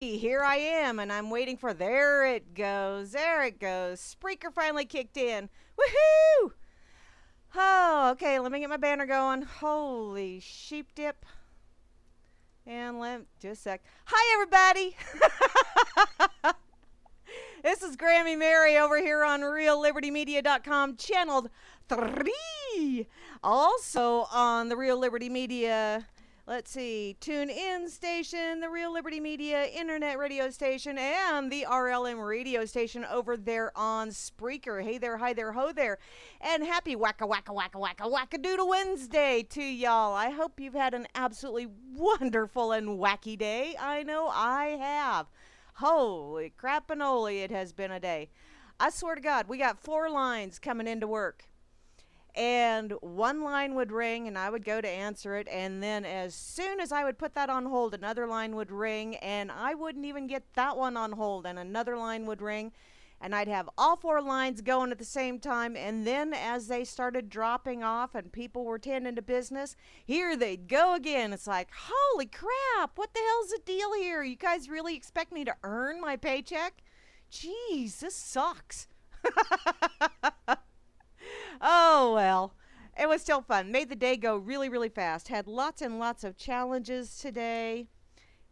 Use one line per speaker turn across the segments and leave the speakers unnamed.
Here I am, and I'm waiting for. There it goes. There it goes. Spreaker finally kicked in. Woohoo! Oh, okay. Let me get my banner going. Holy sheep dip. And just a sec. Hi, everybody. This is Grammy Mary over here on RealLibertyMedia.com, channel 3. Also on the Real Liberty Media. Let's see, Tune In station, the Real Liberty Media internet radio station, and the RLM radio station over there on Spreaker. Hey there, hi there, ho there, and happy Whack-A-Doodle Wednesday to y'all. I hope you've had an absolutely wonderful and wacky day. I know I have. Holy crap-a-noli, it has been a day. I swear to God, we got 4 lines coming into work. And one line would ring, and I would go to answer it, and then as soon as I would put that on hold, another line would ring, and I wouldn't even get that one on hold, and another line would ring, and I'd have all 4 lines going at the same time, and then as they started dropping off and people were tending to business, here they'd go again. It's like, holy crap, what the hell's the deal here? You guys really expect me to earn my paycheck? Jeez, this sucks. Oh, well, it was still fun. Made the day go really, really fast. Had lots and lots of challenges today.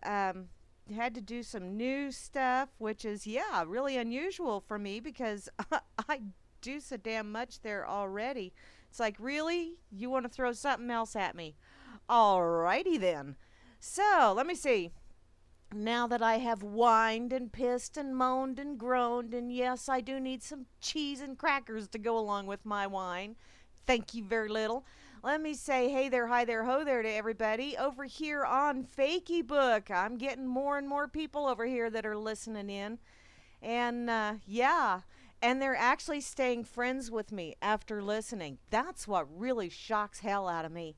Had to do some new stuff, which is, yeah, really unusual for me because I do so damn much there already. It's like, really? You want to throw something else at me? Alrighty then. So, let me see. Now that I have whined and pissed and moaned and groaned, and yes, I do need some cheese and crackers to go along with my wine. Thank you very little. Let me say hey there, hi there, ho there to everybody over here on Fakey Book. I'm getting more and more people over here that are listening in. And yeah, and they're actually staying friends with me after listening. That's what really shocks hell out of me.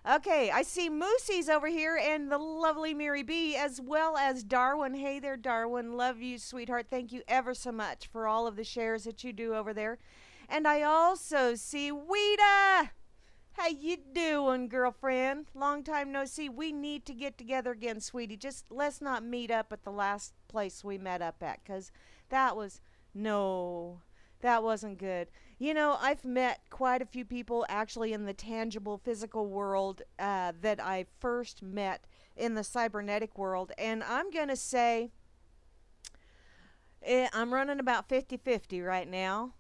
Okay, I see Moosey's over here and the lovely Mary B, as well as Darwin. Hey there, Darwin. Love you, sweetheart. Thank you ever so much for all of the shares that you do over there. And I also see Weta. How you doing, girlfriend? Long time no see. We need to get together again, sweetie. Just let's not meet up at the last place we met up at, because that was... No, that wasn't good. You know, I've met quite a few people actually in the tangible physical world that I first met in the cybernetic world. And I'm going to say I'm running about 50-50 right now.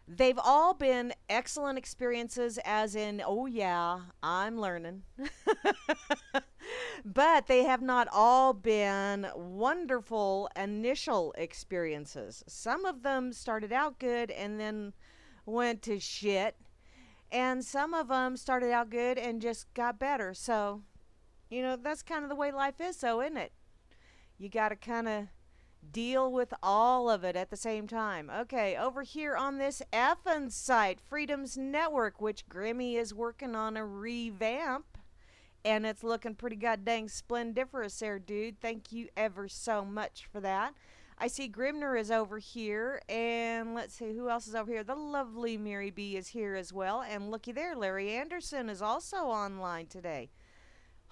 They've all been excellent experiences, as in, oh yeah, I'm learning. But they have not all been wonderful initial experiences. Some of them started out good and then went to shit. And some of them started out good and just got better. So, you know, that's kind of the way life is, so isn't it? You got to kind of deal with all of it at the same time. Okay, over here on this effing site, Freedom's Network, which Grammy is working on a revamp. And it's looking pretty goddamn splendiferous there, dude. Thank you ever so much for that. I see Grimner is over here. And let's see, who else is over here? The lovely Mary B is here as well. And looky there, Larry Anderson is also online today.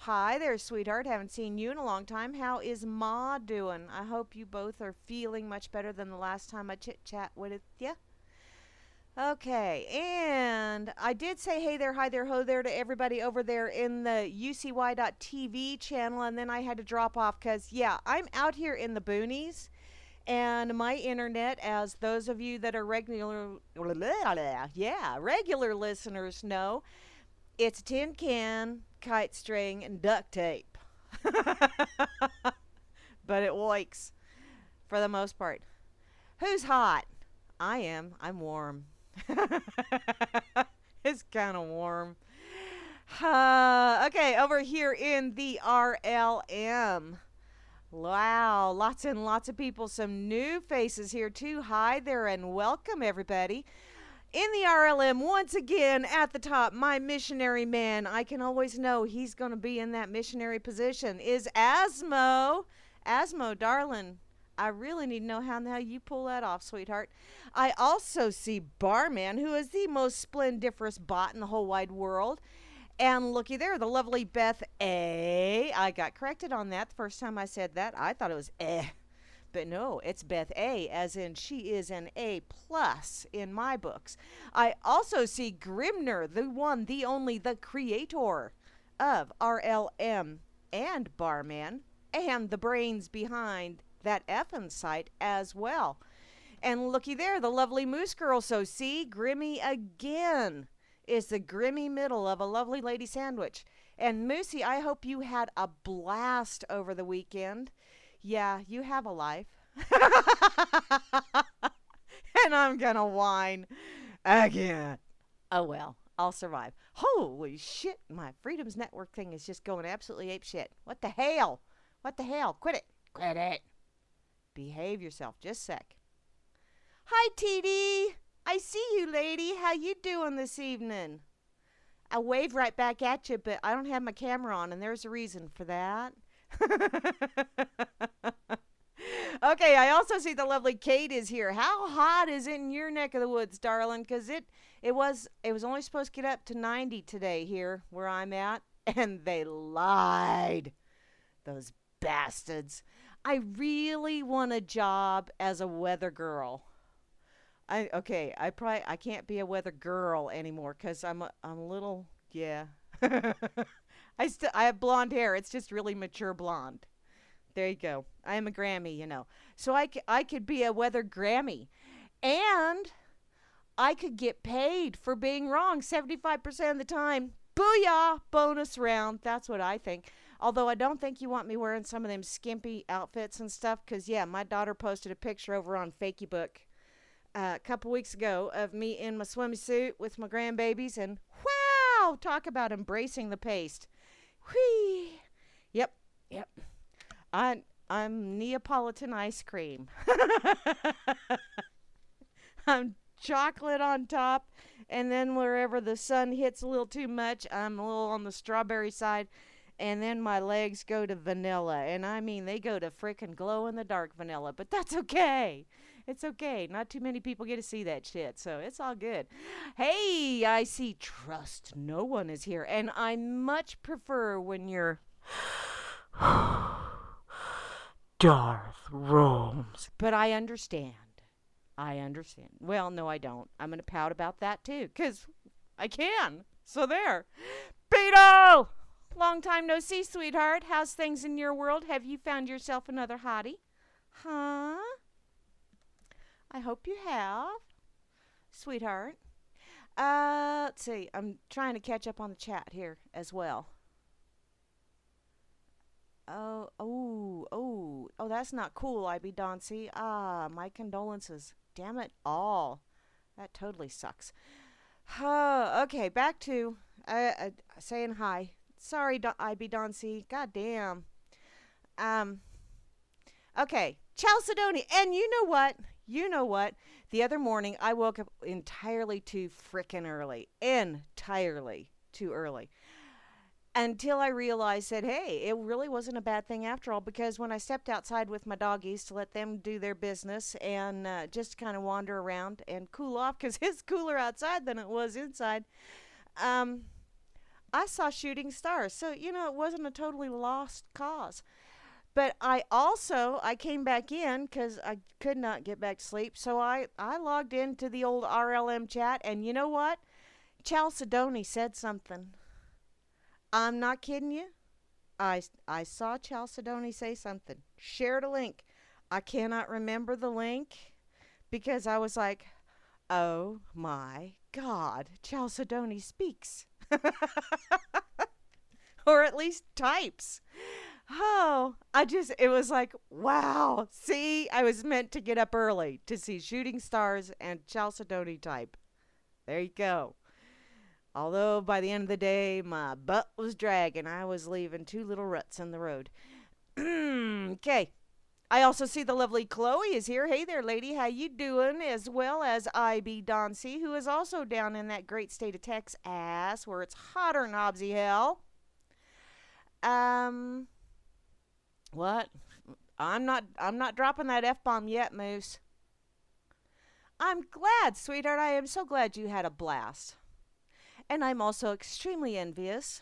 Hi there, sweetheart. Haven't seen you in a long time. How is Ma doing? I hope you both are feeling much better than the last time I chit-chat with you. Okay, and I did say hey there, hi there, ho there to everybody over there in the UCY.TV channel, and then I had to drop off because, yeah, I'm out here in the boonies, and my internet, as those of you that are regular listeners know, it's tin can, kite string, and duct tape. But it works for the most part. Who's hot? I am. I'm warm. It's kind of warm. Okay, over here in the RLM. Wow, lots and lots of people. Some new faces here too. Hi there and welcome everybody. In the RLM, once again at the top, my missionary man. I can always know he's going to be in that missionary position. Is Asmo. Asmo, darling. I really need to know how the hell you pull that off, sweetheart. I also see Barman, who is the most splendiferous bot in the whole wide world. And looky there, the lovely Beth A. I got corrected on that the first time I said that. I thought it was eh. But no, it's Beth A, as in she is an A plus in my books. I also see Grimner, the one, the only, the creator of RLM and Barman, and the brains behind that effing site as well. And looky there, the lovely Moose Girl. So see, Grimmy again is the grimy middle of a lovely lady sandwich. And Moosey, I hope you had a blast over the weekend. Yeah, you have a life. And I'm gonna whine again. Oh well, I'll survive. Holy shit, my Freedoms Network thing is just going absolutely ape shit. What the hell? What the hell? Quit it. Quit it. Behave yourself. Just a sec. Hi, TD. I see you, lady. How you doing this evening? I waved right back at you, but I don't have my camera on, and there's a reason for that. Okay, I also see the lovely Kate is here. How hot is it in your neck of the woods, darling? Because it was only supposed to get up to 90 today here where I'm at, and they lied. Those bastards. I really want a job as a weather girl. I can't be a weather girl anymore because I'm a little, yeah. I have blonde hair. It's just really mature blonde. There you go. I am a Grammy, you know. So I could be a weather Grammy. And I could get paid for being wrong 75% of the time. Booyah! Bonus round. That's what I think. Although I don't think you want me wearing some of them skimpy outfits and stuff. Because, yeah, my daughter posted a picture over on Fakeybook a couple weeks ago of me in my swimsuit with my grandbabies. And, wow! Talk about embracing the paste. Whee! Yep. I'm Neapolitan ice cream. I'm chocolate on top, and then wherever the sun hits a little too much, I'm a little on the strawberry side, and then my legs go to vanilla, and I mean they go to frickin' glow-in-the-dark vanilla, but that's okay. It's okay. Not too many people get to see that shit, so it's all good. Hey, I see Trust No One is here, and I much prefer when you're Darth roams. But I understand. Well, no, I don't. I'm going to pout about that, too, because I can. So there. Beto! Long time no see, sweetheart. How's things in your world? Have you found yourself another hottie? Huh? I hope you have, sweetheart. Let's see. I'm trying to catch up on the chat here as well. Oh, that's not cool, IB Dauncey. My condolences. Damn it all. That totally sucks. Okay, back to saying hi. Sorry, IB Dauncey. God damn. Okay, Chalcedony. And you know what? The other morning, I woke up entirely too frickin' early. Entirely too early. Until I realized that, hey, it really wasn't a bad thing after all, because when I stepped outside with my doggies to let them do their business and just kind of wander around and cool off, because it's cooler outside than it was inside, I saw shooting stars. So, it wasn't a totally lost cause. But I came back in because I could not get back to sleep. So I logged into the old RLM chat, and you know what? Chalcedony said something. I'm not kidding you. I saw Chalcedony say something. Shared a link. I cannot remember the link because I was like, oh my God, Chalcedony speaks. Or at least types. Oh, it was like, wow. See, I was meant to get up early to see shooting stars and Chalcedony type. There you go. Although by the end of the day, my butt was dragging. I was leaving two little ruts in the road. Okay. I also see the lovely Chloe is here. Hey there, lady. How you doing? As well as IB Dauncey, who is also down in that great state of Texas, where it's hotter than Hobbsy hell. What? I'm not dropping that F-bomb yet, Moose. I'm glad, sweetheart. I am so glad you had a blast. And I'm also extremely envious.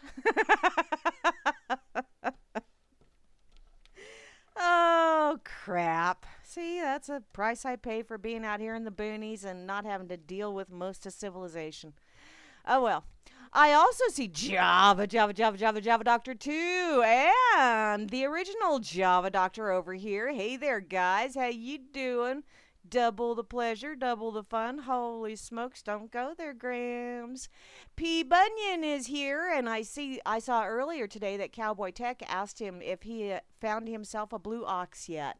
Oh, crap. See, that's a price I pay for being out here in the boonies and not having to deal with most of civilization. Oh, well. I also see Java Doctor 2 and the original Java Doctor over here. Hey there, guys. How you doing? Double the pleasure, double the fun. Holy smokes, don't go there, Grams. P. Bunyan is here, and I saw earlier today that Cowboy Tech asked him if he found himself a blue ox yet,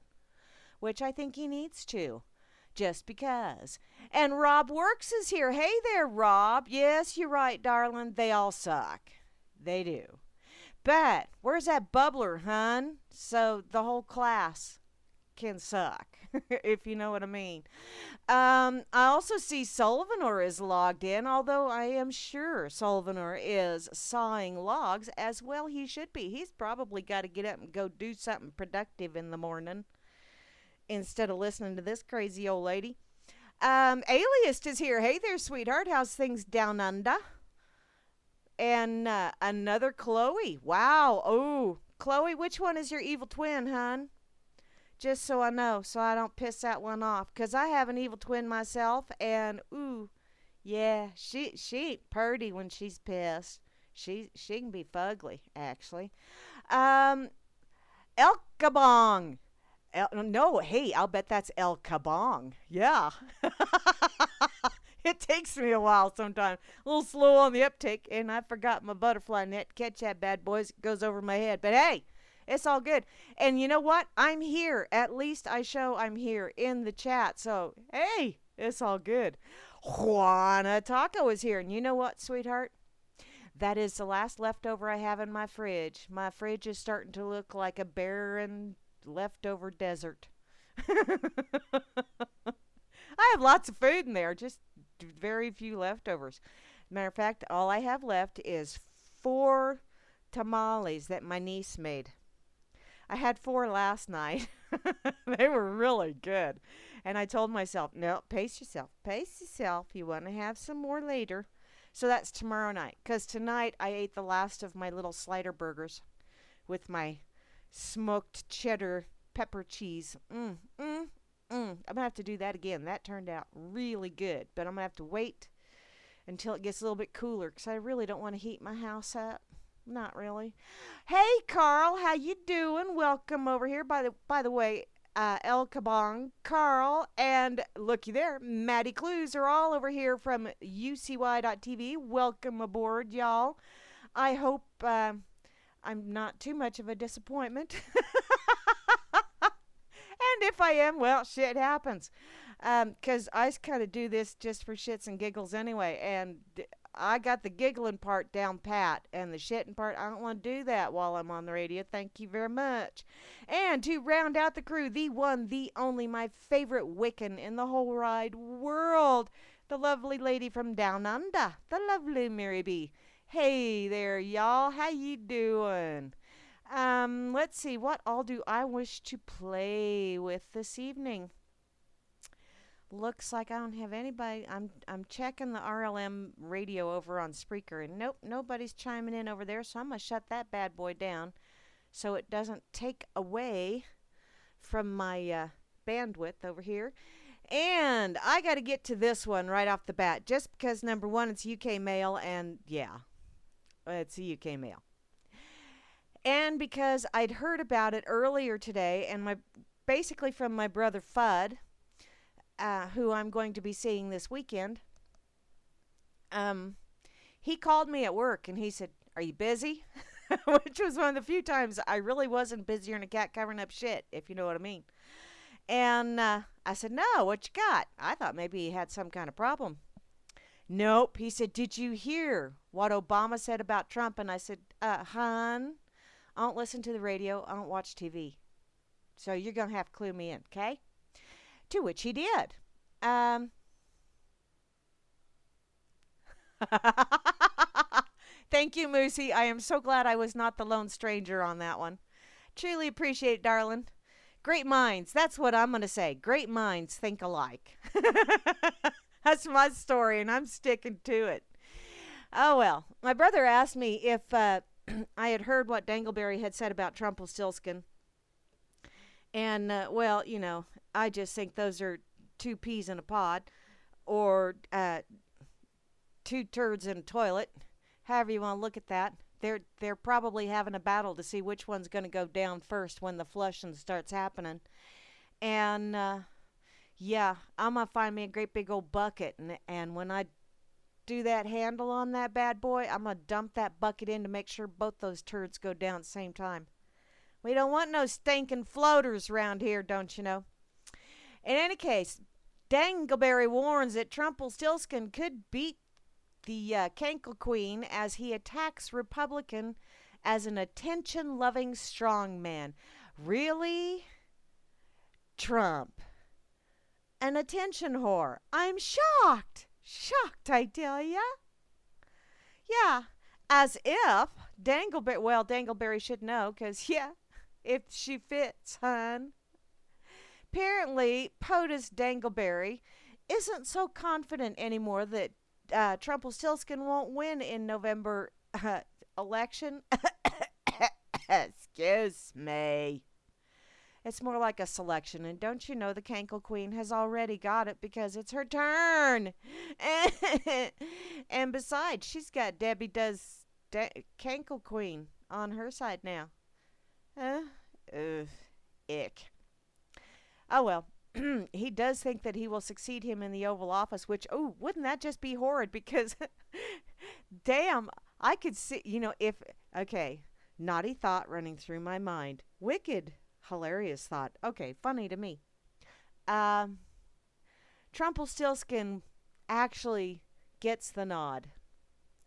which I think he needs to. Just because. And Rob Works is here. Hey there, Rob. Yes, you're right, darling. They all suck. They do. But where's that bubbler, hun? So the whole class can suck, if you know what I mean. I also see Sullivanor is logged in, although I am sure Sullivanor is sawing logs, as well he should be. He's probably got to get up and go do something productive in the morning instead of listening to this crazy old lady. Alias is here. Hey there, sweetheart. How's things down under? And another Chloe. Wow. Oh, Chloe, which one is your evil twin, hon? Just so I know, so I don't piss that one off. Because I have an evil twin myself, and ooh, yeah, she ain't purty when she's pissed. She can be fugly, actually. El Kabong. No, hey, I'll bet that's El Kabong. Yeah. It takes me a while sometimes. A little slow on the uptake, and I forgot my butterfly net. Catch that bad boys. It goes over my head. But hey, it's all good. And you know what? I'm here. At least I show I'm here in the chat. So, hey, it's all good. Juana Taco is here. And you know what, sweetheart? That is the last leftover I have in my fridge. My fridge is starting to look like a barren leftover desert. I have lots of food in there, just very few leftovers. Matter of fact, all I have left is 4 tamales that my niece made. I had 4 last night. They were really good. And I told myself, no, pace yourself. Pace yourself. You want to have some more later. So that's tomorrow night. Because tonight I ate the last of my little slider burgers with my smoked cheddar pepper cheese. I'm going to have to do that again. That turned out really good. But I'm going to have to wait until it gets a little bit cooler. Because I really don't want to heat my house up. Not really. Hey, Carl, how you doing? Welcome over here. By the way, El Kabong, Carl, and looky there, Maddie Clues are all over here from UCY.TV. Welcome aboard, y'all. I hope I'm not too much of a disappointment. And if I am, well, shit happens. Because I kind of do this just for shits and giggles anyway, and I got the giggling part down pat, and the shitting part, I don't want to do that while I'm on the radio. Thank you very much. And to round out the crew, the one, the only, my favorite Wiccan in the whole wide world, the lovely lady from Down Under, the lovely Mary B. Hey there, y'all. How you doing? Let's see, what all do I wish to play with this evening? Looks like I don't have anybody. I'm checking the RLM radio over on Spreaker, and nope, nobody's chiming in over there, so I'm going to shut that bad boy down so it doesn't take away from my bandwidth over here. And I got to get to this one right off the bat, just because, number one, it's UK mail, and yeah, it's a UK mail. And because I'd heard about it earlier today, and basically from my brother Fudd, who I'm going to be seeing this weekend, he called me at work and he said, "Are you busy?" Which was one of the few times I really wasn't busier than a cat covering up shit, if you know what I mean. And I said, "No, what you got?" I thought maybe he had some kind of problem. Nope. He said, "Did you hear what Obama said about Trump?" And I said, "Hon, I don't listen to the radio. I don't watch TV. So you're going to have to clue me in, okay?" To which he did. Thank you, Moosey. I am so glad I was not the lone stranger on that one. Truly appreciate it, darling. Great minds. That's what I'm going to say. Great minds think alike. That's my story, and I'm sticking to it. Oh, well. My brother asked me if I had heard what Dangleberry had said about Trumpelstiltskin. And, well, I just think those are two peas in a pod or two turds in a toilet. However you want to look at that. They're probably having a battle to see which one's going to go down first when the flushing starts happening. And yeah, I'm gonna find me a great big old bucket, and when I do that handle on that bad boy, I'm gonna dump that bucket in to make sure both those turds go down at the same time. We don't want no stinking floaters around here, don't you know? In any case, Dangleberry warns that Trumpelstiltskin could beat the Cankle Queen as he attacks Republican as an attention-loving strongman. Really? Trump. An attention whore. I'm shocked. Shocked, I tell ya. Yeah, as if Dangleberry should know, because, yeah, if she fits, hun. Apparently, POTUS Dangleberry isn't so confident anymore that Trumpelstiltskin won't win in November election. Excuse me. It's more like a selection, and don't you know the Cankle Queen has already got it because it's her turn. And besides, she's got Debbie Does Cankle Queen on her side now. Ick. Oh well, he does think that he will succeed him in the Oval Office, which, oh, wouldn't that just be horrid? Because, damn, I could see, okay, naughty thought running through my mind. Wicked. Hilarious thought. Okay, funny to me. Trumpelstiltskin actually gets the nod.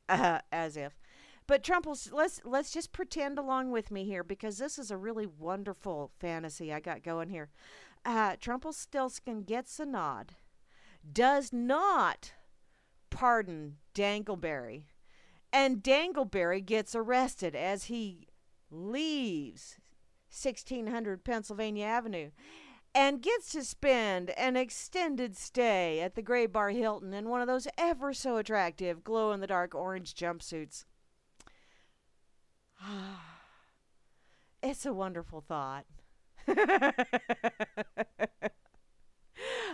As if. But let's just pretend along with me here because this is a really wonderful fantasy I got going here. Trumpelstiltskin gets the nod. Does not pardon Dangleberry. And Dangleberry gets arrested as he leaves 1600 Pennsylvania Avenue and gets to spend an extended stay at the Gray Bar Hilton in one of those ever so attractive glow-in-the-dark orange jumpsuits. It's a wonderful thought.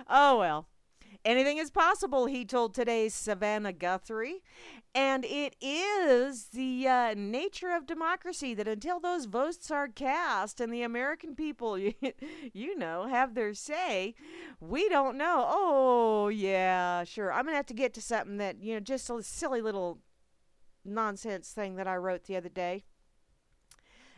Oh, well. Anything is possible, he told today's Savannah Guthrie. And it is the nature of democracy that until those votes are cast and the American people, have their say, we don't know. Oh, yeah, sure. I'm going to have to get to something that, just a silly little nonsense thing that I wrote the other day.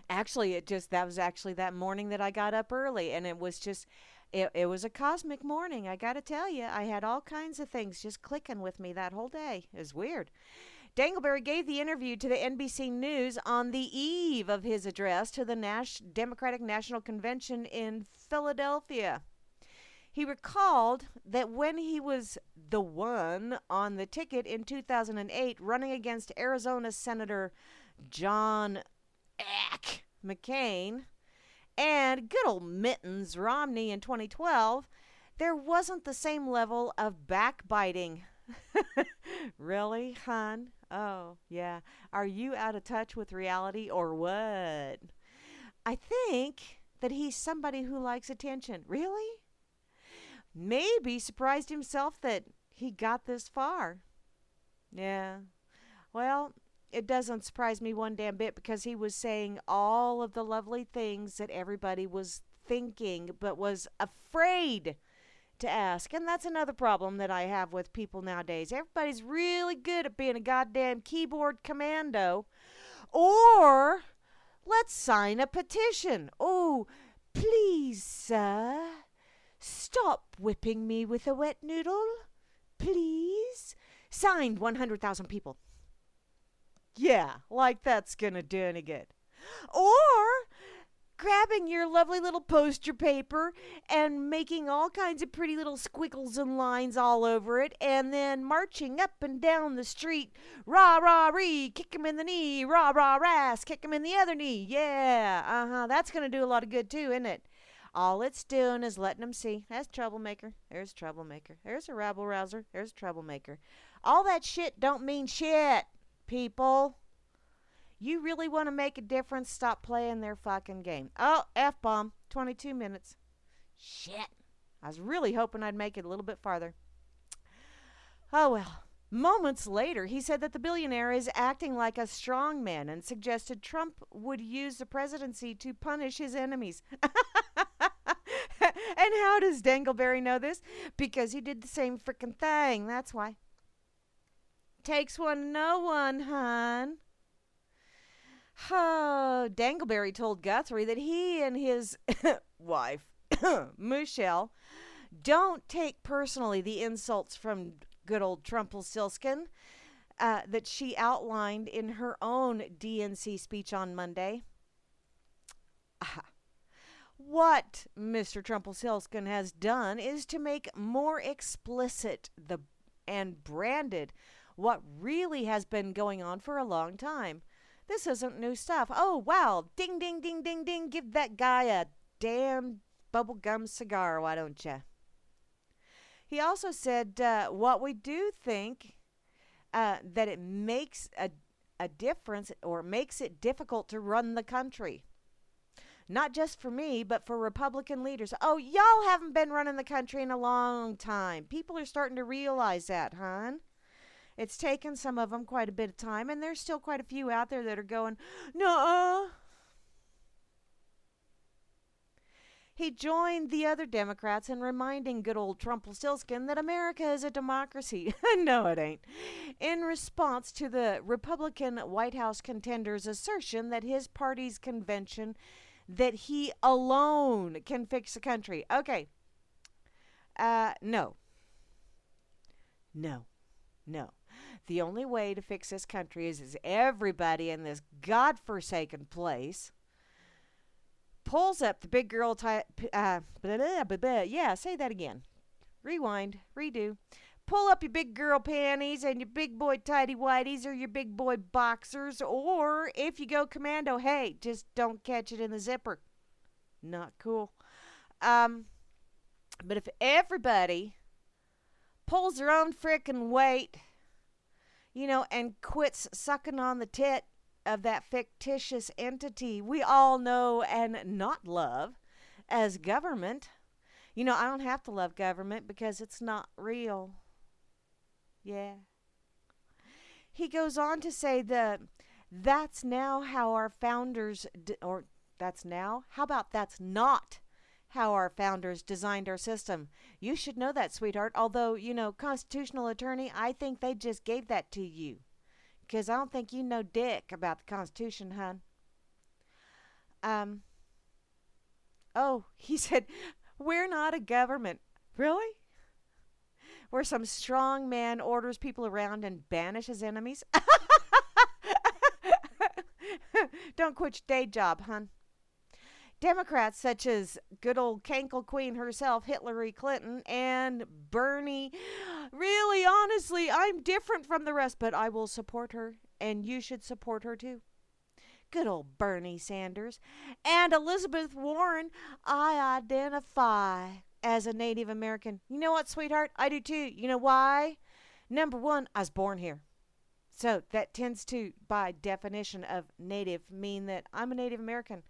Actually, that was actually that morning that I got up early, and it was just... It was a cosmic morning, I gotta tell you. I had all kinds of things just clicking with me that whole day. It was weird. Dangleberry gave the interview to the NBC News on the eve of his address to the Democratic National Convention in Philadelphia. He recalled that when he was the one on the ticket in 2008 running against Arizona Senator John McCain and good old Mittens Romney in 2012, there wasn't the same level of backbiting. Really, hon? Oh, yeah. Are you out of touch with reality or what? I think that he's somebody who likes attention. Really? Maybe surprised himself that he got this far. Yeah. Well, it doesn't surprise me one damn bit because he was saying all of the lovely things that everybody was thinking but was afraid to ask. And that's another problem that I have with people nowadays. Everybody's really good at being a goddamn keyboard commando. Or let's sign a petition. Oh, please, sir, stop whipping me with a wet noodle. Please. Signed 100,000 people. Yeah, like that's gonna do any good. Or grabbing your lovely little poster paper and making all kinds of pretty little squiggles and lines all over it and then marching up and down the street, rah, rah, ree, kick him in the knee, rah, rah, ras, kick him in the other knee. Yeah, that's gonna do a lot of good too, isn't it? All it's doing is letting them see. That's troublemaker. There's troublemaker. There's a rabble rouser. There's a troublemaker. All that shit don't mean shit. people. You really want to make a difference? Stop playing their fucking game. Oh, F-bomb. 22 minutes. Shit. I was really hoping I'd make it a little bit farther. Oh, well. Moments later, he said that the billionaire is acting like a strong man and suggested Trump would use the presidency to punish his enemies. And how does Dangleberry know this? Because he did the same frickin' thing. That's why. Takes one to know one, hon. Oh, Dangleberry told Guthrie that he and his wife, Michelle, don't take personally the insults from good old Trumpelstiltskin that she outlined in her own DNC speech on Monday. What Mr. Trumpelstiltskin has done is to make more explicit and branded what really has been going on for a long time. This isn't new stuff. Oh, wow. Ding, ding, ding, ding, ding. Give that guy a damn bubblegum cigar, why don't you? He also said what we do think that it makes a difference or makes it difficult to run the country. Not just for me, but for Republican leaders. Oh, y'all haven't been running the country in a long time. People are starting to realize that, hon. It's taken some of them quite a bit of time, and there's still quite a few out there that are going, no. He joined the other Democrats in reminding good old Trumpelstiltskin that America is a democracy. No, it ain't. In response to the Republican White House contender's assertion that his party's convention that he alone can fix the country. Okay. No. The only way to fix this country is everybody in this godforsaken place pulls up the big girl yeah, say that again. Rewind, redo. Pull up your big girl panties and your big boy tighty whities or your big boy boxers, or if you go commando, hey, just don't catch it in the zipper. Not cool. But if everybody pulls their own frickin' weight, and quits sucking on the tit of that fictitious entity we all know and not love as government. I don't have to love government because it's not real. Yeah. He goes on to say that that's now how our founders, that's not how our founders designed our system. You should know that, sweetheart. Although, constitutional attorney, I think they just gave that to you. Because I don't think you know dick about the Constitution, hun. Oh, he said, we're not a government. Really? Where some strong man orders people around and banishes enemies? Don't quit your day job, hun. Democrats such as good old Cankle Queen herself, Hillary Clinton, and Bernie. Really, honestly, I'm different from the rest, but I will support her, and you should support her too. Good old Bernie Sanders. And Elizabeth Warren, I identify as a Native American. You know what, sweetheart? I do too. You know why? Number one, I was born here. So that tends to, by definition of Native, mean that I'm a Native American.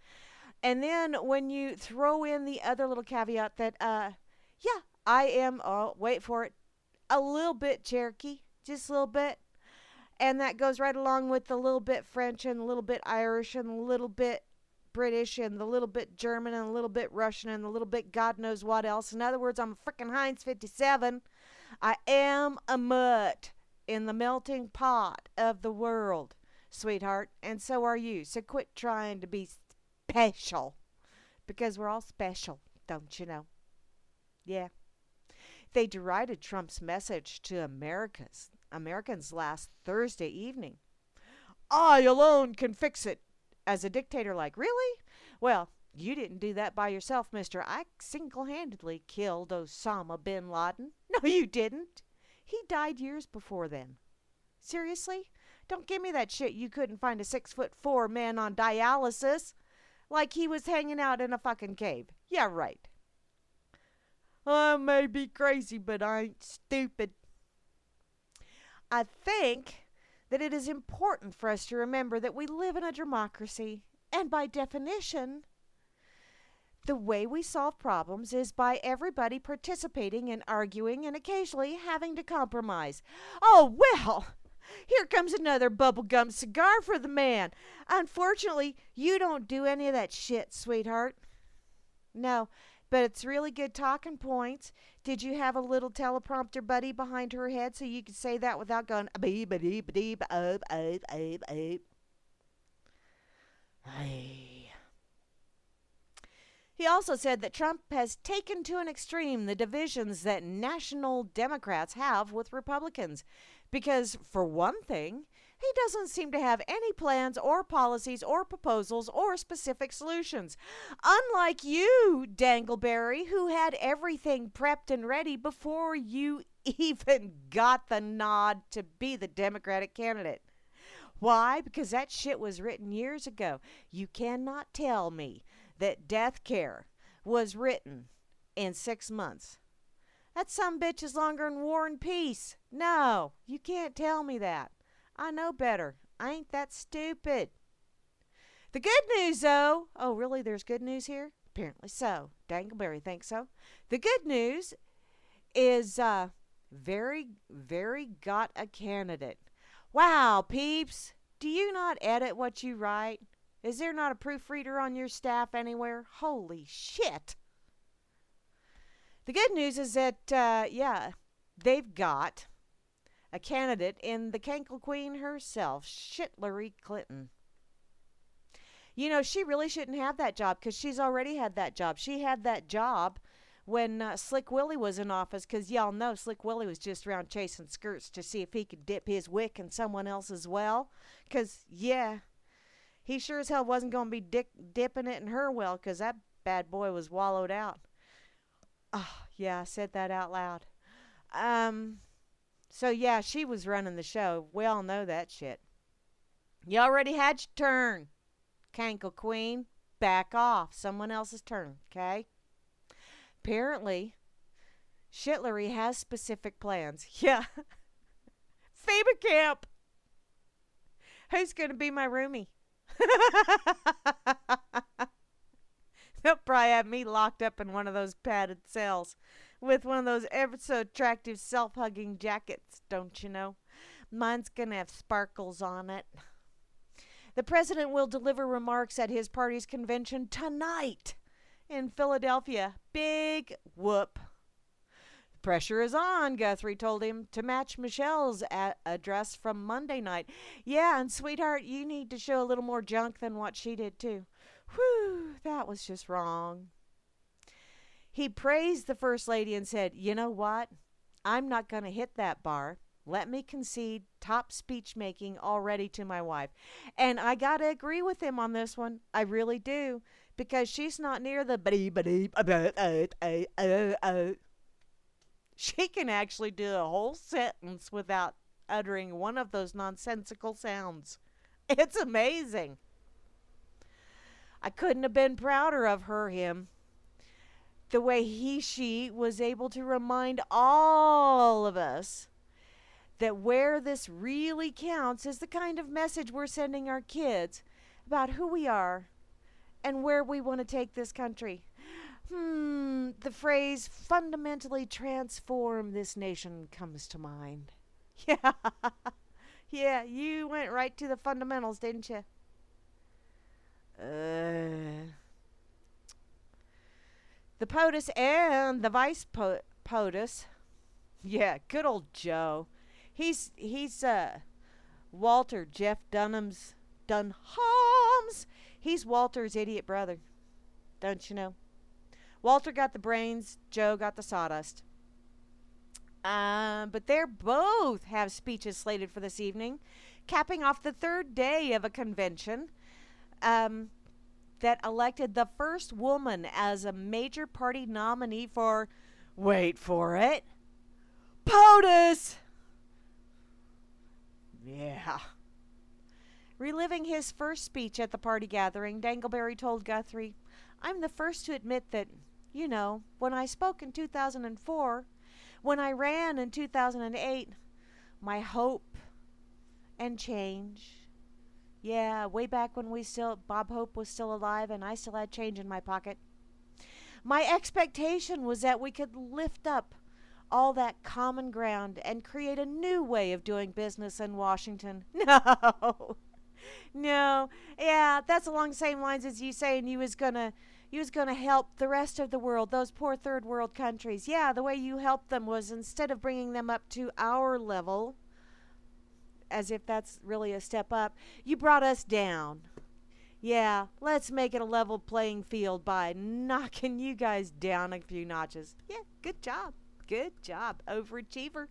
And then when you throw in the other little caveat that, I am, wait for it, a little bit Cherokee, just a little bit. And that goes right along with the little bit French and a little bit Irish and a little bit British and the little bit German and a little bit Russian and a little bit God knows what else. In other words, I'm a frickin' Heinz 57. I am a mutt in the melting pot of the world, sweetheart. And so are you. So quit trying to be special, because we're all special, don't you know? Yeah. They derided Trump's message to Americans last Thursday evening. I alone can fix it. As a dictator, like, really? Well, you didn't do that by yourself, mister. I single-handedly killed Osama bin Laden. No, you didn't. He died years before then. Seriously? Don't give me that shit you couldn't find a 6'4" man on dialysis. Like he was hanging out in a fucking cave. Yeah, right. I may be crazy, but I ain't stupid. I think that it is important for us to remember that we live in a democracy, and by definition, the way we solve problems is by everybody participating and arguing and occasionally having to compromise. Oh, well, here comes another bubblegum cigar for the man. Unfortunately, you don't do any of that shit, sweetheart. No, but it's really good talking points. Did you have a little teleprompter buddy behind her head so you could say that without going beep beep beep He also said that Trump has taken to an extreme the divisions that national Democrats have with Republicans. Because, for one thing, he doesn't seem to have any plans or policies or proposals or specific solutions. Unlike you, Dangleberry, who had everything prepped and ready before you even got the nod to be the Democratic candidate. Why? Because that shit was written years ago. You cannot tell me that death care was written in 6 months. That sumbitch is longer than War and Peace. No, you can't tell me that. I know better. I ain't that stupid. The good news, though... Oh, really? There's good news here? Apparently so. Dangleberry thinks so. The good news is very got a candidate. Wow, peeps. Do you not edit what you write? Is there not a proofreader on your staff anywhere? Holy shit. The good news is that, they've got a candidate in the Cankle Queen herself, Hillary Clinton. You know, she really shouldn't have that job because she's already had that job. She had that job when Slick Willie was in office because y'all know Slick Willie was just around chasing skirts to see if he could dip his wick in someone else's well. Because, he sure as hell wasn't going to be dipping it in her well because that bad boy was wallowed out. Oh, yeah, I said that out loud. So, she was running the show. We all know that shit. You already had your turn, Cankle Queen. Back off. Someone else's turn, okay? Apparently, Shitlery has specific plans. Yeah. Faber Camp. Who's going to be my roomie? They'll probably have me locked up in one of those padded cells with one of those ever so attractive self-hugging jackets, don't you know? Mine's going to have sparkles on it. The president will deliver remarks at his party's convention tonight in Philadelphia. Big whoop. Pressure is on, Guthrie told him, to match Michelle's address from Monday night. Yeah, and sweetheart, you need to show a little more junk than what she did, too. Whew, that was just wrong. He praised the First Lady and said, you know what? I'm not going to hit that bar. Let me concede top speech making already to my wife. And I got to agree with him on this one. I really do. Because she's not near the She can actually do a whole sentence without uttering one of those nonsensical sounds. It's amazing. I couldn't have been prouder of him. The way she was able to remind all of us that where this really counts is the kind of message we're sending our kids about who we are and where we want to take this country. The phrase fundamentally transform this nation comes to mind. Yeah. Yeah, you went right to the fundamentals, didn't you? The POTUS and the Vice POTUS. Yeah, good old Joe. He's Walter, Jeff Dunham's He's Walter's idiot brother. Don't you know? Walter got the brains, Joe got the sawdust. But they both have speeches slated for this evening, capping off the third day of a convention that elected the first woman as a major party nominee for, wait for it, POTUS! Yeah. Reliving his first speech at the party gathering, Dangleberry told Guthrie, I'm the first to admit that, you know, when I spoke in 2004, when I ran in 2008, my hope and change. Yeah, way back when Bob Hope was still alive and I still had change in my pocket. My expectation was that we could lift up all that common ground and create a new way of doing business in Washington. No. No. Yeah, that's along the same lines as you saying you was gonna help the rest of the world, those poor third world countries. Yeah, the way you helped them was instead of bringing them up to our level, as if that's really a step up, you brought us down. Yeah, let's make it a level playing field by knocking you guys down a few notches. Yeah, good job. Good job, overachiever.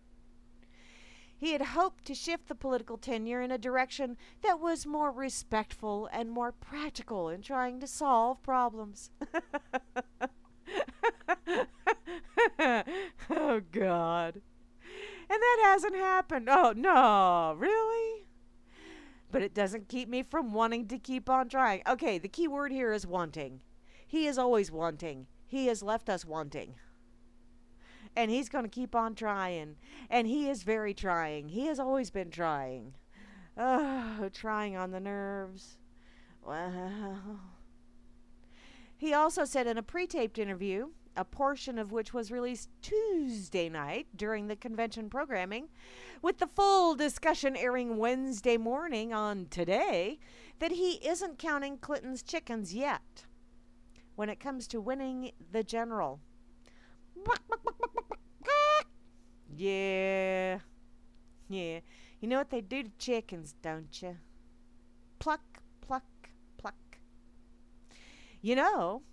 He had hoped to shift the political tenure in a direction that was more respectful and more practical in trying to solve problems. Oh, God. And that hasn't happened. Oh, no, really? But it doesn't keep me from wanting to keep on trying. Okay, the key word here is wanting. He is always wanting. He has left us wanting. And he's going to keep on trying. And he is very trying. He has always been trying. Oh, trying on the nerves. Well. He also said in a pre-taped interview, a portion of which was released Tuesday night during the convention programming, with the full discussion airing Wednesday morning on Today, that he isn't counting Clinton's chickens yet when it comes to winning the general. Yeah. Yeah. You know what they do to chickens, don't you? Pluck, pluck, pluck. You know,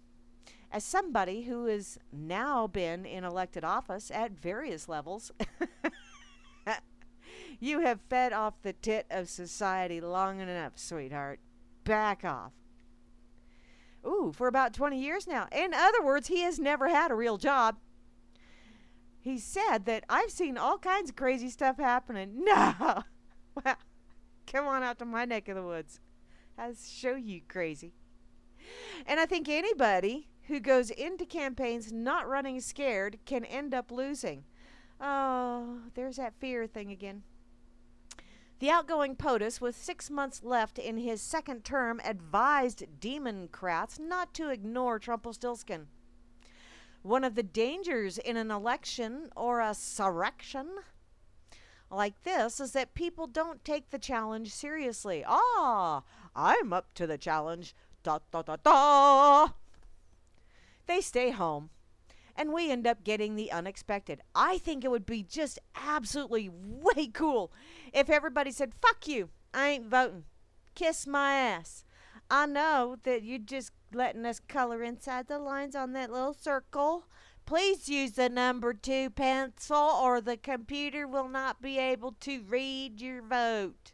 as somebody who has now been in elected office at various levels, you have fed off the tit of society long enough, sweetheart. Back off. Ooh, for about 20 years now. In other words, he has never had a real job. He said that I've seen all kinds of crazy stuff happening. No. Well, come on out to my neck of the woods. I'll show you crazy. And I think anybody who goes into campaigns not running scared can end up losing. Oh, there's that fear thing again. The outgoing POTUS, with 6 months left in his second term, advised Democrats not to ignore Trumpelstiltskin. One of the dangers in an election or a surrection like this is that people don't take the challenge seriously. Ah, I'm up to the challenge. Da, da, da, da. They stay home, and we end up getting the unexpected. I think it would be just absolutely way cool if everybody said, fuck you, I ain't voting. Kiss my ass. I know that you're just letting us color inside the lines on that little circle. Please use the number 2 pencil or the computer will not be able to read your vote.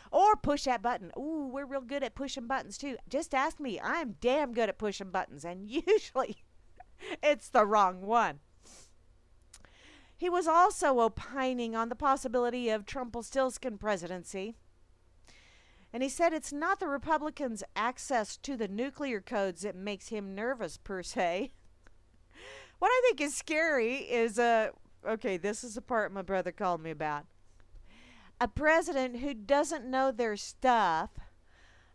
Or push that button. Ooh, we're real good at pushing buttons too. Just ask me. I'm damn good at pushing buttons, and usually it's the wrong one. He was also opining on the possibility of Trumpelstiltskin presidency. And he said it's not the Republicans' access to the nuclear codes that makes him nervous, per se. What I think is scary is, okay, this is the part my brother called me about. A president who doesn't know their stuff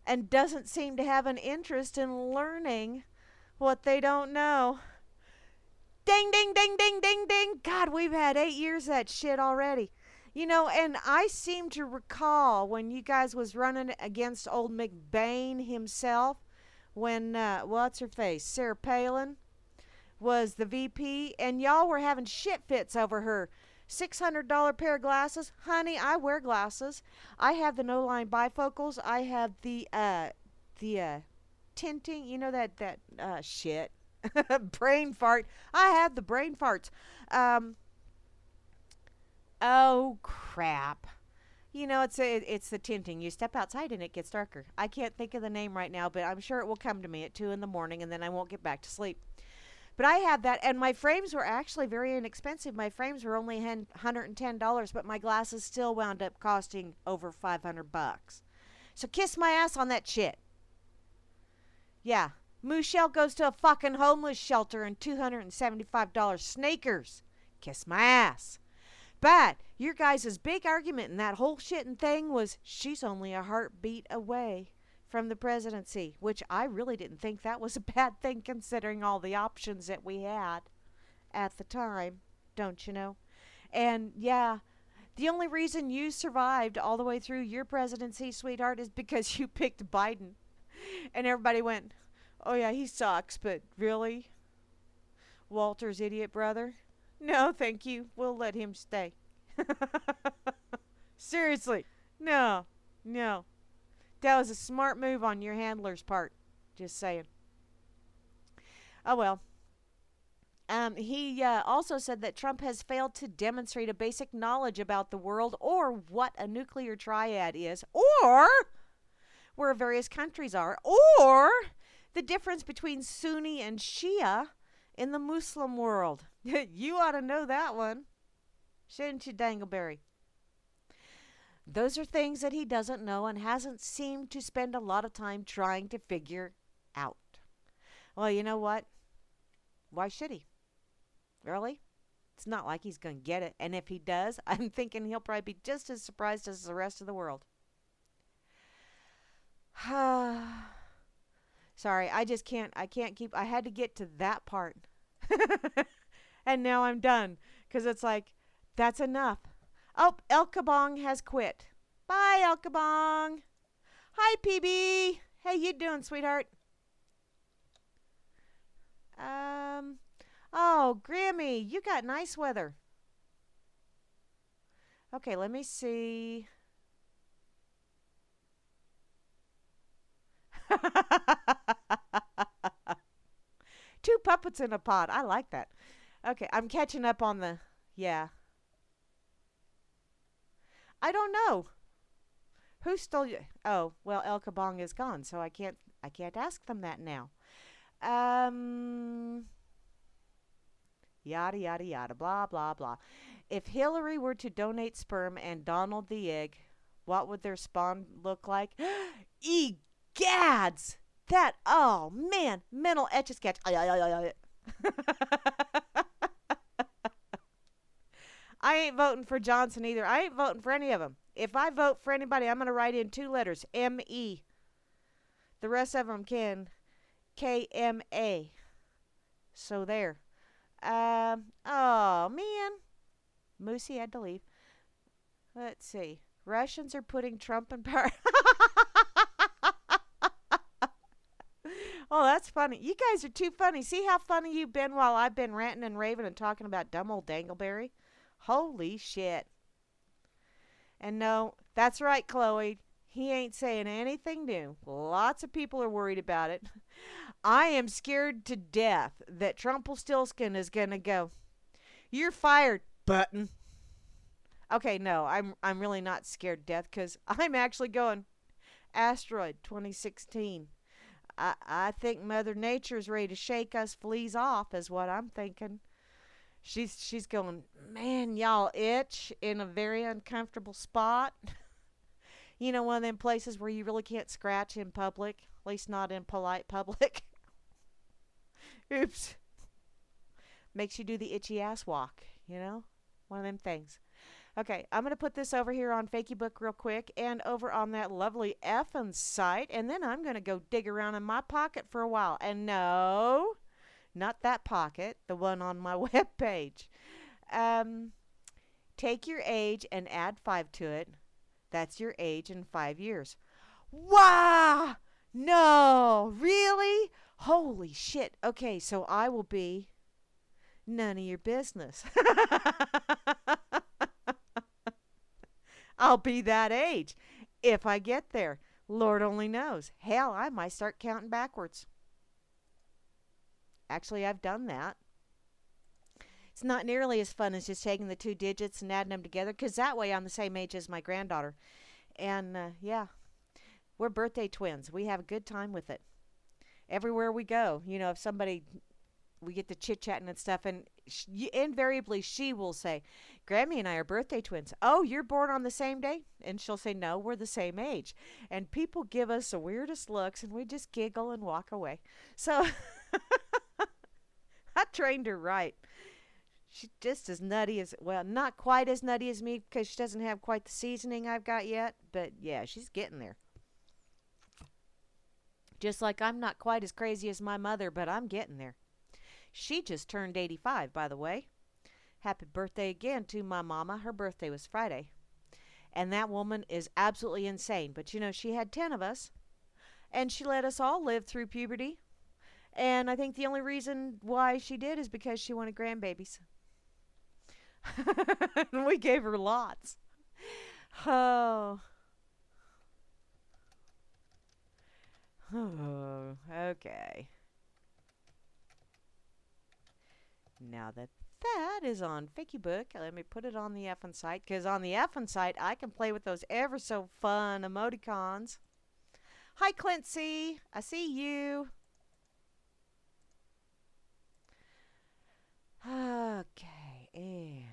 and doesn't seem to have an interest in learning what they don't know. Ding, ding, ding, ding, ding, ding. God, we've had 8 years of that shit already. You know, and I seem to recall when you guys was running against old McBain himself, when, what's her face, Sarah Palin was the VP, and y'all were having shit fits over her $600 pair of glasses. Honey, I wear glasses. I have the no-line bifocals. I have the tinting, you know, that shit. Brain fart. I have the brain farts. Oh, crap. You know, it's the tinting. You step outside and it gets darker. I can't think of the name right now, but I'm sure it will come to me at 2 in the morning, and then I won't get back to sleep. But I have that, and my frames were actually very inexpensive. My frames were only $110, but my glasses still wound up costing over $500. So kiss my ass on that shit. Yeah. Michelle goes to a fucking homeless shelter and $275 sneakers. Kiss my ass. But Your guys' big argument in that whole shitting thing was she's only a heartbeat away from the presidency, which I really didn't think that was a bad thing considering all the options that we had at the time, don't you know? And yeah, the only reason you survived all the way through your presidency, sweetheart, is because you picked Biden. And everybody went, oh yeah, he sucks, but really? Walter's idiot brother? No, thank you. We'll let him stay. Seriously. No. No. That was a smart move on your handler's part. Just saying. Oh well. He also said that Trump has failed to demonstrate a basic knowledge about the world or what a nuclear triad is, or where various countries are, or the difference between Sunni and Shia in the Muslim world. You ought to know that one, shouldn't you, Dangleberry? Those are things that he doesn't know and hasn't seemed to spend a lot of time trying to figure out. Well, you know what? Why should he? Really? It's not like he's going to get it. And if he does, I'm thinking he'll probably be just as surprised as the rest of the world. Sorry, I can't keep, I had to get to that part. And now I'm done. Because it's like, that's enough. Oh, El Kabong has quit. Bye, El Kabong. Hi, PB. How you doing, sweetheart? Oh, Grammy, you got nice weather. Okay, let me see. Two puppets in a pod. I like that. Okay, I'm catching up on the, yeah. I don't know. Who stole you? Oh, well, El Kabong is gone, so I can't ask them that now. Yada, yada, yada, blah, blah, blah. If Hillary were to donate sperm and Donald the egg, what would their spawn look like? Egads! That, oh, man, mental etch-a-sketch. I ain't voting for Johnson either. I ain't voting for any of them. If I vote for anybody, I'm going to write in 2 letters, M-E. The rest of them can K-M-A. So there. Oh, man. Moosey had to leave. Let's see. Russians are putting Trump in power. Oh, that's funny. You guys are too funny. See how funny you've been while I've been ranting and raving and talking about dumb old Dangleberry? Holy shit. And no, that's right, Chloe. He ain't saying anything new. Lots of people are worried about it. I am scared to death that Trumpelstiltskin is going to go, you're fired, button. Okay, no, I'm really not scared to death because I'm actually going, asteroid 2016. I think Mother Nature's ready to shake us fleas off is what I'm thinking. She's going, man, y'all itch in a very uncomfortable spot. You know, one of them places where you really can't scratch in public, at least not in polite public. Oops. Makes you do the itchy ass walk, you know? One of them things. Okay, I'm going to put this over here on Fakey Book real quick and over on that lovely effing site, and then I'm going to go dig around in my pocket for a while. And no, not that pocket, the one on my webpage. Take your age and add 5 to it. That's your age in 5 years. Wow! No! Really? Holy shit. Okay, so I will be none of your business. I'll be that age if I get there. Lord only knows. Hell, I might start counting backwards. Actually, I've done that. It's not nearly as fun as just taking the 2 digits and adding them together, because that way I'm the same age as my granddaughter. And, yeah, we're birthday twins. We have a good time with it. Everywhere we go, you know, if somebody, we get to chit-chatting and stuff, and invariably she will say, Grammy and I are birthday twins. Oh, you're born on the same day? And she'll say, no, we're the same age. And people give us the weirdest looks, and we just giggle and walk away. So I trained her right. She's just as nutty as, well, not quite as nutty as me because she doesn't have quite the seasoning I've got yet. But yeah, she's getting there. Just like I'm not quite as crazy as my mother, but I'm getting there. She just turned 85, by the way. Happy birthday again to my mama. Her birthday was Friday. And that woman is absolutely insane. But you know, she had 10 of us. And she let us all live through puberty. And I think the only reason why she did is because she wanted grandbabies. And we gave her lots. Oh. Oh, okay. Now that is on Facebook, let me put it on the effing site, because on the effing site, I can play with those ever so fun emoticons. Hi, Clancy. I see you. Okay, and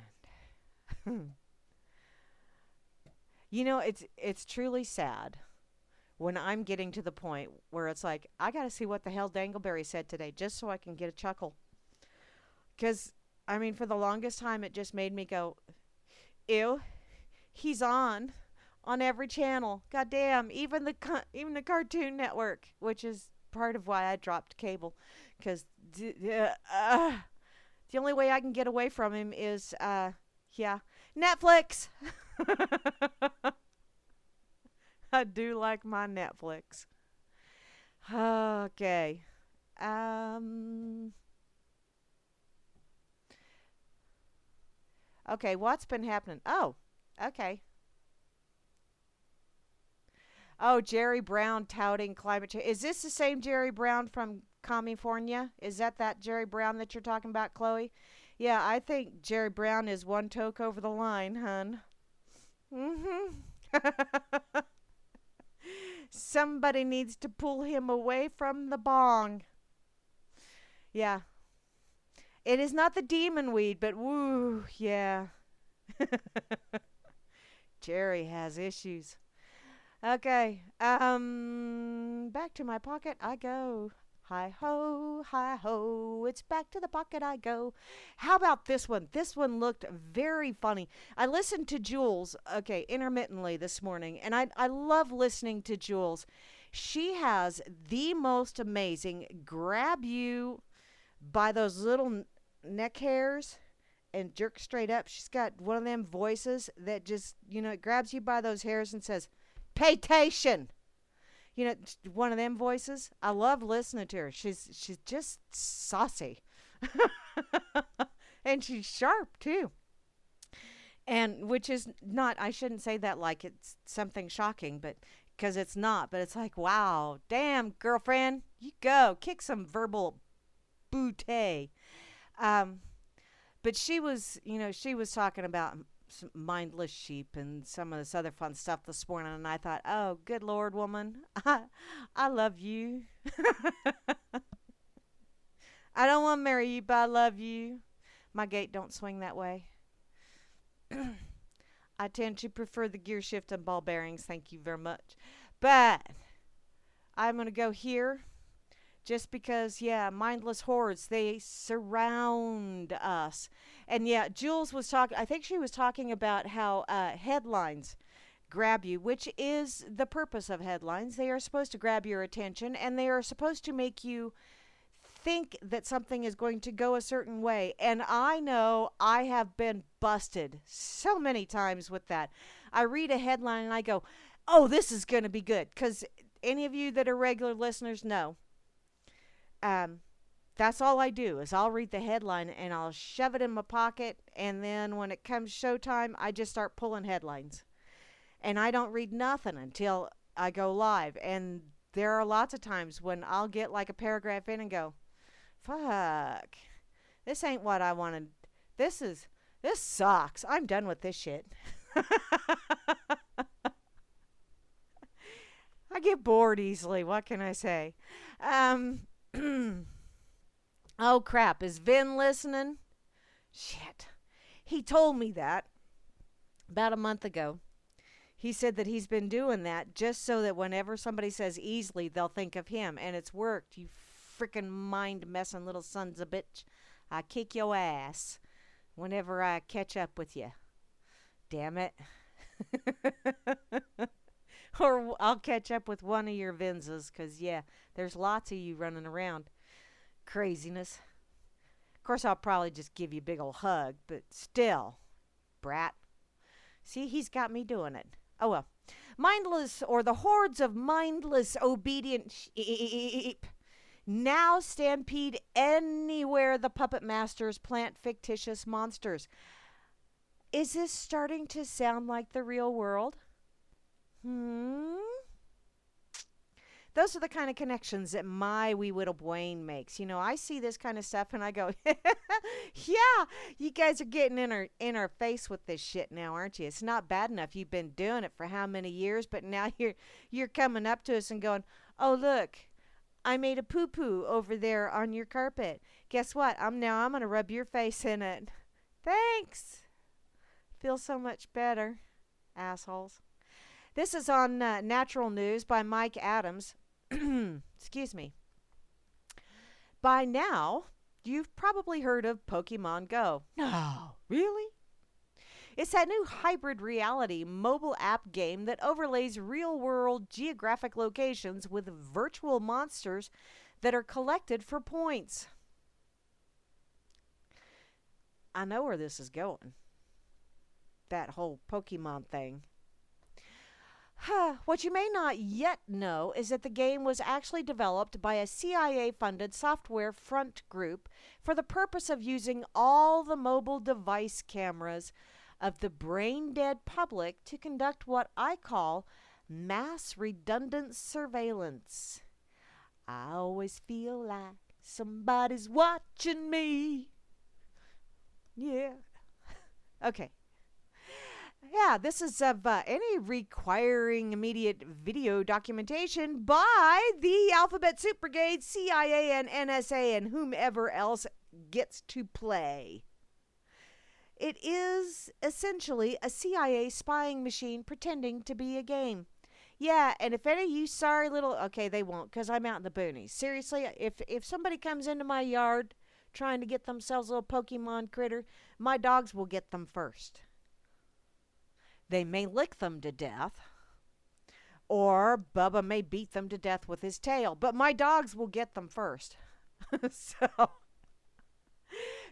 you know, it's truly sad when I'm getting to the point where it's like, I got to see what the hell Dangleberry said today just so I can get a chuckle. Because, I mean, for the longest time, it just made me go, ew, he's on every channel. Goddamn, even the Cartoon Network, which is part of why I dropped cable. Because the only way I can get away from him is, yeah, Netflix. I do like my Netflix. Okay. Okay, what's been happening? Oh, okay. Oh, Jerry Brown touting climate change. Is this the same Jerry Brown from California? Is that Jerry Brown that you're talking about, Chloe? Yeah, I think Jerry Brown is one toke over the line, hun. Mm-hmm. Somebody needs to pull him away from the bong. Yeah. It is not the demon weed, but woo, yeah. Jerry has issues. Okay. Back to my pocket I go. Hi ho, it's back to the pocket I go. How about this one? This one looked very funny. I listened to Jules, okay, intermittently this morning, and I love listening to Jules. She has the most amazing grab you by those little neck hairs and jerk straight up. She's got one of them voices that just, you know, it grabs you by those hairs and says, "Paytation." You know, one of them voices. I love listening to her. She's just saucy. And she's sharp too. And which is not, I shouldn't say that like it's something shocking, but because it's not, but it's like, wow, damn, girlfriend, you go kick some verbal bootay. But she was, you know, she was talking about some mindless sheep and some of this other fun stuff this morning, and I thought, oh, good Lord, woman, I love you. I don't want to marry you, but I love you. My gate don't swing that way. I tend to prefer the gear shift and ball bearings, thank you very much. But I'm going to go here. Just because, yeah, mindless hordes, they surround us. And yeah, Jules was talking, I think she was talking about how headlines grab you, which is the purpose of headlines. They are supposed to grab your attention, and they are supposed to make you think that something is going to go a certain way. And I know I have been busted so many times with that. I read a headline and I go, oh, this is going to be good. Because any of you that are regular listeners know. That's all I do is I'll read the headline and I'll shove it in my pocket, and then when it comes showtime, I just start pulling headlines. And I don't read nothing until I go live. And there are lots of times when I'll get like a paragraph in and go, fuck, this ain't what I wanted. This sucks. I'm done with this shit. I get bored easily. What can I say? Oh crap, is Vin listening? Shit. He told me that about a month ago. He said that he's been doing that just so that whenever somebody says easily, they'll think of him. And it's worked, you freaking mind-messing little sons of bitch. I kick your ass. whenever I catch up with you. Damn it. Or I'll catch up with one of your Venzas, because, yeah, there's lots of you running around. Craziness. Of course, I'll probably just give you a big old hug, but still, brat. See, he's got me doing it. Oh, well. Mindless, or the hordes of mindless, obedient sheep now stampede anywhere the puppet masters plant fictitious monsters. Is this starting to sound like the real world? Those are the kind of connections that my wee little brain makes. You know, I see this kind of stuff and I go, yeah, you guys are getting in our face with this shit now, aren't you? It's not bad enough you've been doing it for how many years, but now you're coming up to us and going, oh, look, I made a poo-poo over there on your carpet. Guess what? I'm going to rub your face in it. Thanks. Feels so much better, assholes. This is on Natural News by Mike Adams. Excuse me. By now, you've probably heard of Pokemon Go. No, really? It's that new hybrid reality mobile app game that overlays real-world geographic locations with virtual monsters that are collected for points. I know where this is going. That whole Pokemon thing. What you may not yet know is that the game was actually developed by a CIA-funded software front group for the purpose of using all the mobile device cameras of the brain-dead public to conduct what I call mass redundant surveillance. I always feel like somebody's watching me. Yeah. Okay. Yeah, this is of any requiring immediate video documentation by the Alphabet Soup Brigade, CIA, and NSA, and whomever else gets to play. It is essentially a CIA spying machine pretending to be a game. Yeah, and if any of you sorry little... Okay, they won't, because I'm out in the boonies. Seriously, if somebody comes into my yard trying to get themselves a little Pokemon critter, my dogs will get them first. They may lick them to death, or Bubba may beat them to death with his tail, but my dogs will get them first. So,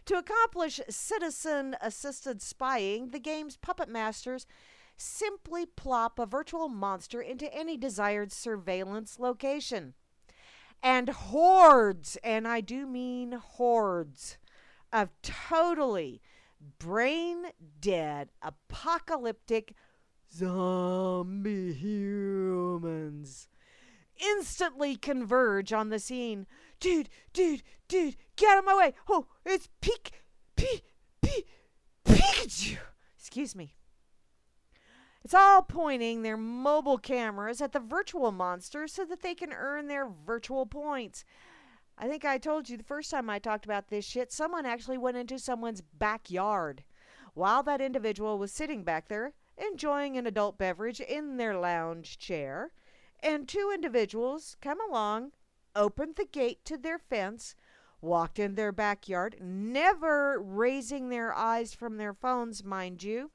to accomplish citizen-assisted spying, the game's puppet masters simply plop a virtual monster into any desired surveillance location. And hordes, and I do mean hordes, of totally brain-dead, apocalyptic zombie humans instantly converge on the scene. Dude, get out of my way. Oh, it's Pikachu. Excuse me. It's all pointing their mobile cameras at the virtual monster so that they can earn their virtual points. I think I told you the first time I talked about this shit, someone actually went into someone's backyard while that individual was sitting back there enjoying an adult beverage in their lounge chair, and two individuals come along, opened the gate to their fence, walked in their backyard, never raising their eyes from their phones, mind you,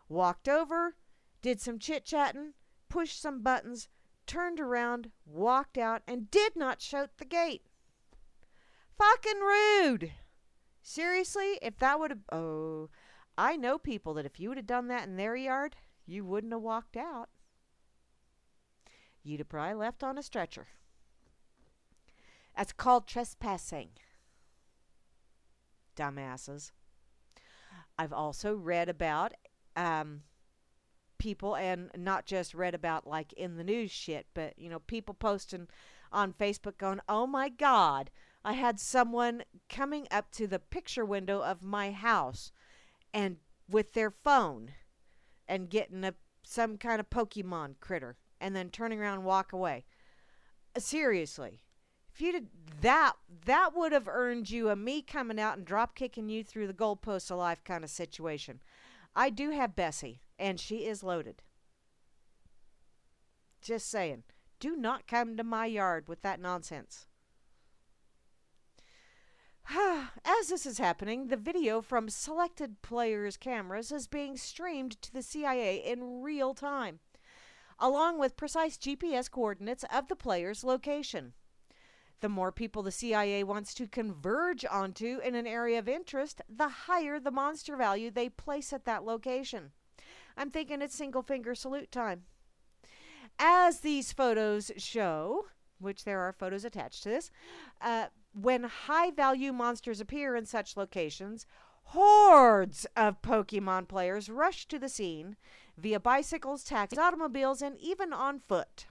walked over, did some chit-chatting, pushed some buttons, turned around, walked out, and did not shut the gate. Fucking rude. Seriously, if that would have... Oh, I know people that if you would have done that in their yard, you wouldn't have walked out. You'd have probably left on a stretcher. That's called trespassing. Dumbasses. I've also read about... people, and not just read about like in the news shit, but you know, people posting on Facebook going, oh my God, I had someone coming up to the picture window of my house and with their phone and getting some kind of Pokemon critter and then turning around and walk away. Seriously, if you did that would have earned you a me coming out and drop kicking you through the goalposts of life kind of situation. I do have Bessie, and she is loaded. Just saying. Do not come to my yard with that nonsense. As As this is happening, the video from selected players' cameras is being streamed to the CIA in real time, along with precise GPS coordinates of the player's location. The more people the CIA wants to converge onto in an area of interest, the higher the monster value they place at that location. I'm thinking it's single finger salute time. As these photos show, which there are photos attached to this, when high value monsters appear in such locations, hordes of Pokemon players rush to the scene via bicycles, taxis, automobiles, and even on foot,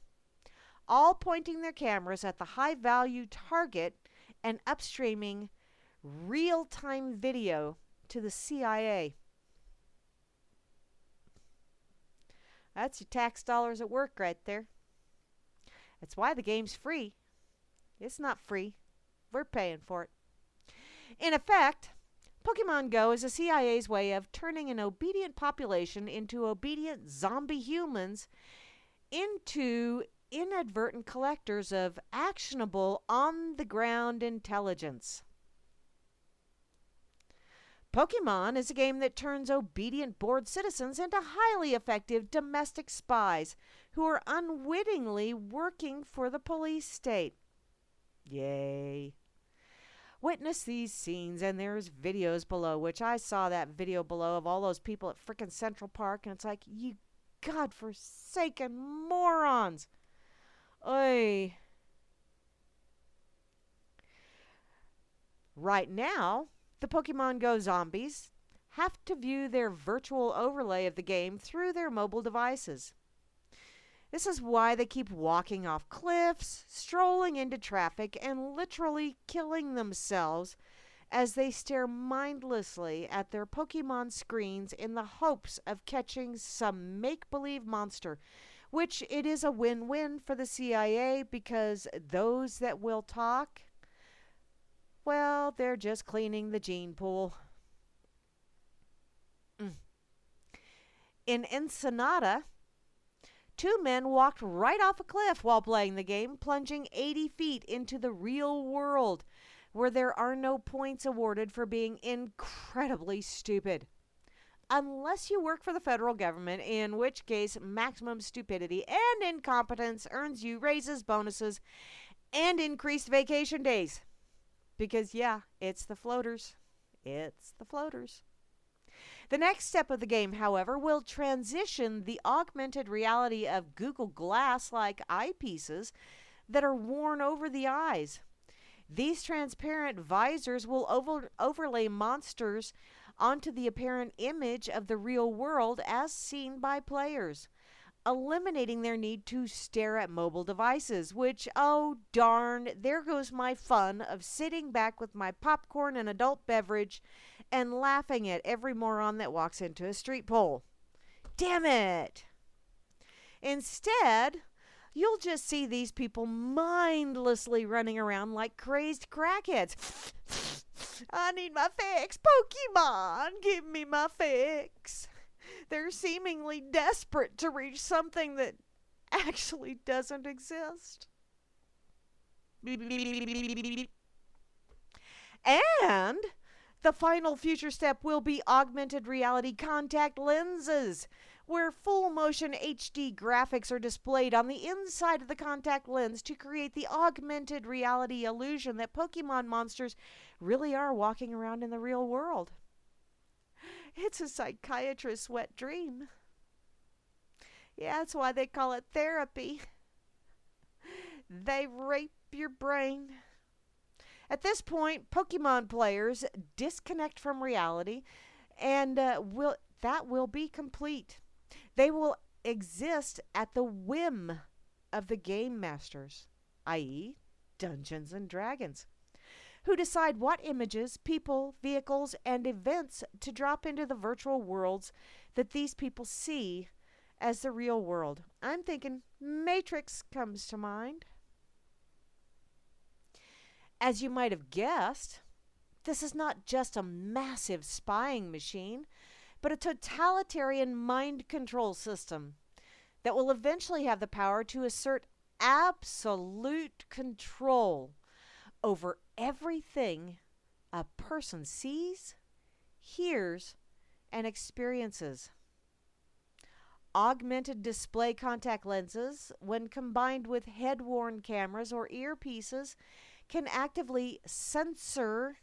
all pointing their cameras at the high-value target and upstreaming real-time video to the CIA. That's your tax dollars at work right there. That's why the game's free. It's not free. We're paying for it. In effect, Pokemon Go is the CIA's way of turning an obedient population into obedient zombie humans into inadvertent collectors of actionable on-the-ground intelligence. Pokemon is a game that turns obedient bored citizens into highly effective domestic spies who are unwittingly working for the police state. Yay. Witness these scenes, and there's videos below, which I saw that video below of all those people at frickin' Central Park, and it's like, you godforsaken morons. Oy. Right now, the Pokemon Go zombies have to view their virtual overlay of the game through their mobile devices. This is why they keep walking off cliffs, strolling into traffic, and literally killing themselves as they stare mindlessly at their Pokemon screens in the hopes of catching some make-believe monster, which it is a win-win for the CIA because those that will talk, well, they're just cleaning the gene pool. In Ensenada, 2 men walked right off a cliff while playing the game, plunging 80 feet into the real world, where there are no points awarded for being incredibly stupid. Unless you work for the federal government, in which case maximum stupidity and incompetence earns you raises, bonuses, and increased vacation days. Because, yeah, it's the floaters. It's the floaters. The next step of the game, however, will transition the augmented reality of Google Glass-like eyepieces that are worn over the eyes. These transparent visors will overlay monsters onto the apparent image of the real world as seen by players, eliminating their need to stare at mobile devices, which, oh darn, there goes my fun of sitting back with my popcorn and adult beverage and laughing at every moron that walks into a street pole. Damn it! Instead, you'll just see these people mindlessly running around like crazed crackheads. I need my fix. Pokemon, give me my fix. They're seemingly desperate to reach something that actually doesn't exist. And the final future step will be augmented reality contact lenses, where full motion HD graphics are displayed on the inside of the contact lens to create the augmented reality illusion that Pokemon monsters really are walking around in the real world. It's a psychiatrist's wet dream. Yeah, that's why they call it therapy. They rape your brain. At this point, Pokemon players disconnect from reality, and that will be complete. They will exist at the whim of the game masters, i.e., Dungeons and Dragons, who decide what images, people, vehicles, and events to drop into the virtual worlds that these people see as the real world. I'm thinking Matrix comes to mind. As you might have guessed, this is not just a massive spying machine, but a totalitarian mind control system that will eventually have the power to assert absolute control over everything a person sees, hears, and experiences. Augmented display contact lenses, when combined with head-worn cameras or earpieces, can actively censor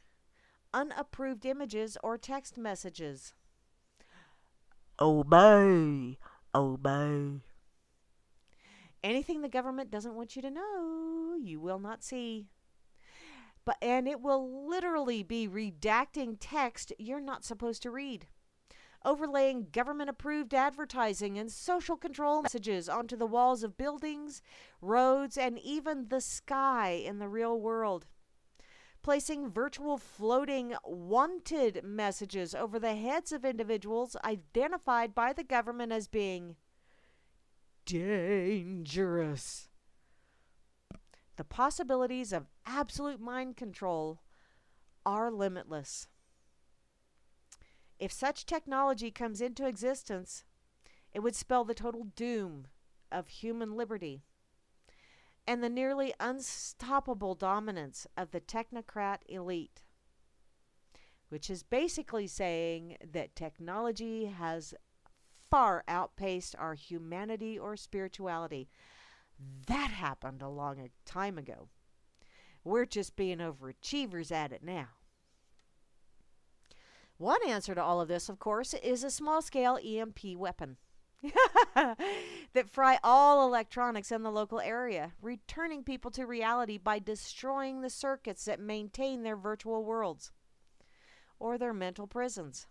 unapproved images or text messages. Obey! Obey! Anything the government doesn't want you to know, you will not see. And it will literally be redacting text you're not supposed to read. Overlaying government-approved advertising and social control messages onto the walls of buildings, roads, and even the sky in the real world. Placing virtual floating wanted messages over the heads of individuals identified by the government as being dangerous. The possibilities of absolute mind control are limitless. If such technology comes into existence, it would spell the total doom of human liberty and the nearly unstoppable dominance of the technocrat elite, which is basically saying that technology has far outpaced our humanity or spirituality. That happened a long time ago. We're just being overachievers at it now. One answer to all of this, of course, is a small-scale EMP weapon that fry all electronics in the local area, returning people to reality by destroying the circuits that maintain their virtual worlds or their mental prisons,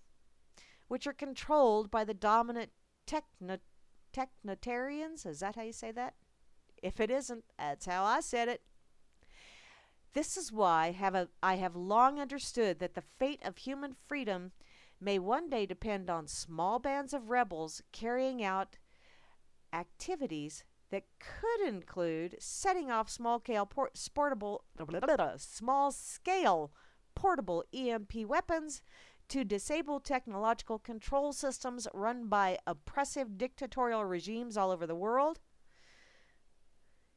which are controlled by the dominant technotarians. Is that how you say that? If it isn't, that's how I said it. This is why I have long understood that the fate of human freedom may one day depend on small bands of rebels carrying out activities that could include setting off small-scale portable EMP weapons to disable technological control systems run by oppressive dictatorial regimes all over the world,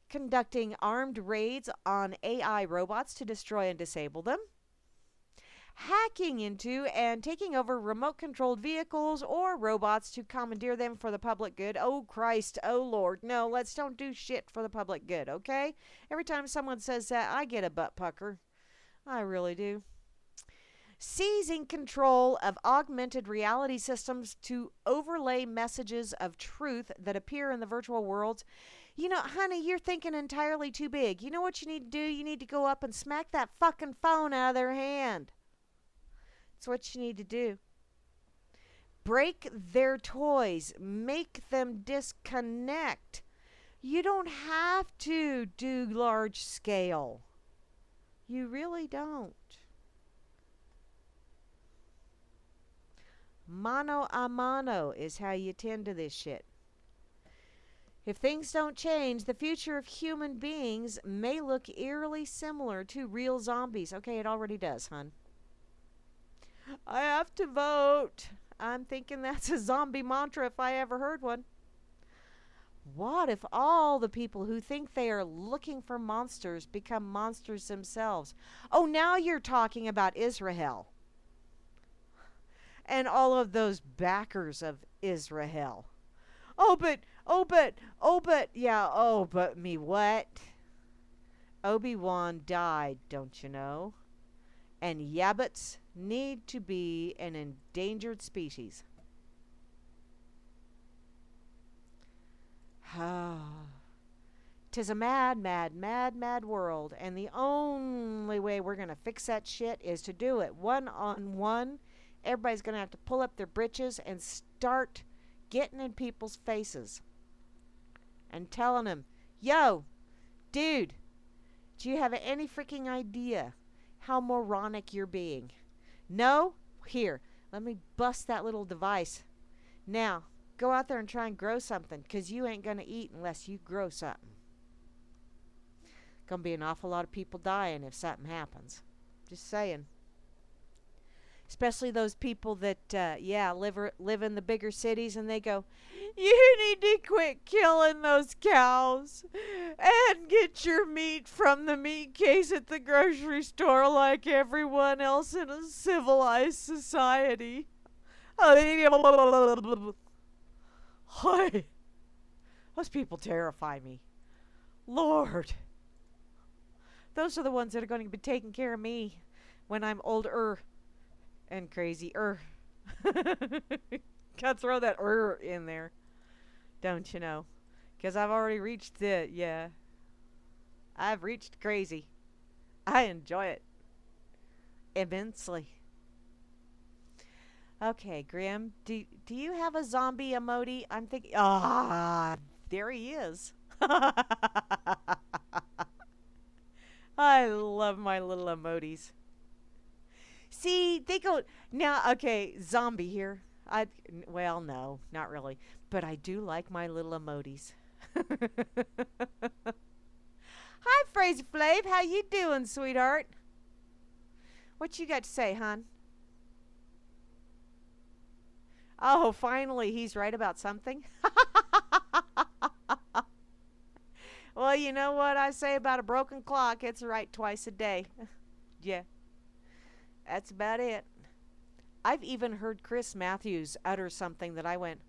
conducting armed raids on AI robots to destroy and disable them, hacking into and taking over remote-controlled vehicles or robots to commandeer them for the public good. Oh, Christ. Oh, Lord. No, let's don't do shit for the public good, okay? Every time someone says that, I get a butt pucker. I really do. Seizing control of augmented reality systems to overlay messages of truth that appear in the virtual worlds. You know, honey, you're thinking entirely too big. You know what you need to do? You need to go up and smack that fucking phone out of their hand. That's what you need to do. Break their toys. Make them disconnect. You don't have to do large scale. You really don't. Mano a mano is how you tend to this shit. If things don't change, the future of human beings may look eerily similar to real zombies. Okay, it already does, hon. I have to vote. I'm thinking that's a zombie mantra if I ever heard one. What if all the people who think they are looking for monsters become monsters themselves? Oh, now you're talking about Israel. And all of those backers of Israel. But me what? Obi-Wan died, don't you know? And yabbits need to be an endangered species. 'Tis a mad, mad, mad, mad world, and the only way we're going to fix that shit is to do it one-on-one. Everybody's going to have to pull up their britches and start getting in people's faces and telling them, yo, dude, do you have any freaking idea how moronic you're being? No? Here, let me bust that little device. Now, go out there and try and grow something, because you ain't going to eat unless you grow something. Going to be an awful lot of people dying if something happens. Just saying. Especially those people that, live in the bigger cities, and they go, "You need to quit killing those cows and get your meat from the meat case at the grocery store like everyone else in a civilized society." Hi. Those people terrify me. Lord. Those are the ones that are going to be taking care of me when I'm older and crazier. Gotta throw that in there. Don't you know? Because I've already reached I've reached crazy. I enjoy it immensely. Okay, Grim, do you have a zombie emoji? I'm thinking, there he is. I love my little emojis. See, they go, now, okay, zombie here. Well, no, not really. But I do like my little emojis. Hi, Fraser Flav. How you doing, sweetheart? What you got to say, hon? Oh, finally, he's right about something. Well, you know what I say about a broken clock? It's right twice a day. Yeah, that's about it. I've even heard Chris Matthews utter something that I went,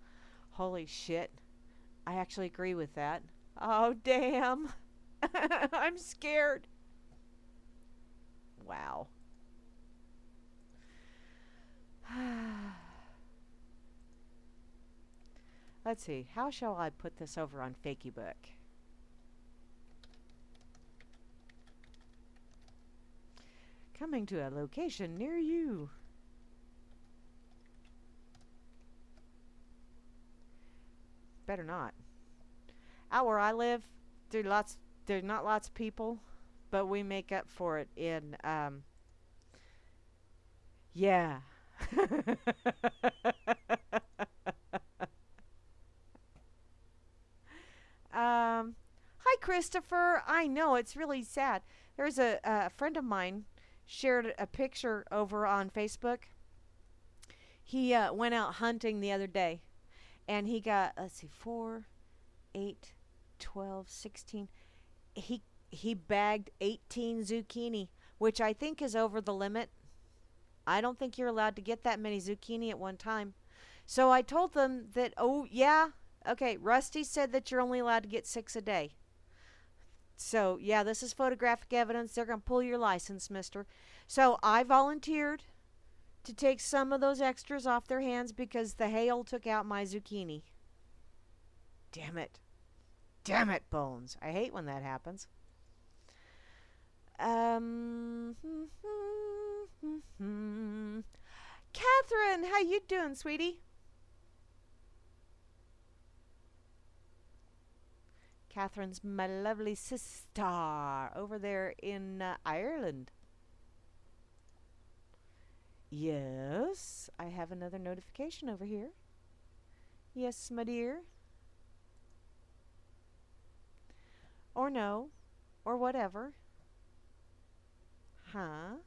holy shit, I actually agree with that. Oh, damn. I'm scared. Wow. Let's see. How shall I put this over on Fakeybook? Coming to a location near you. Better not. Out where I live, there's not lots of people, but we make up for it in, yeah. Hi, Christopher. I know, it's really sad. There's a friend of mine shared a picture over on Facebook. He went out hunting the other day, and he got, let's see, 4, 8, 12, 16. He bagged 18 zucchini, which I think is over the limit. I don't think you're allowed to get that many zucchini at one time. So I told them that, oh, yeah, okay, Rusty said that you're only allowed to get 6 a day. So, yeah, this is photographic evidence. They're going to pull your license, mister. So I volunteered to take some of those extras off their hands because the hail took out my zucchini. Damn it. Damn it, Bones. I hate when that happens. Catherine, how you doing, sweetie? Catherine's my lovely sister over there in Ireland. Yes, I have another notification over here. Yes, my dear. Or no, or whatever. Huh?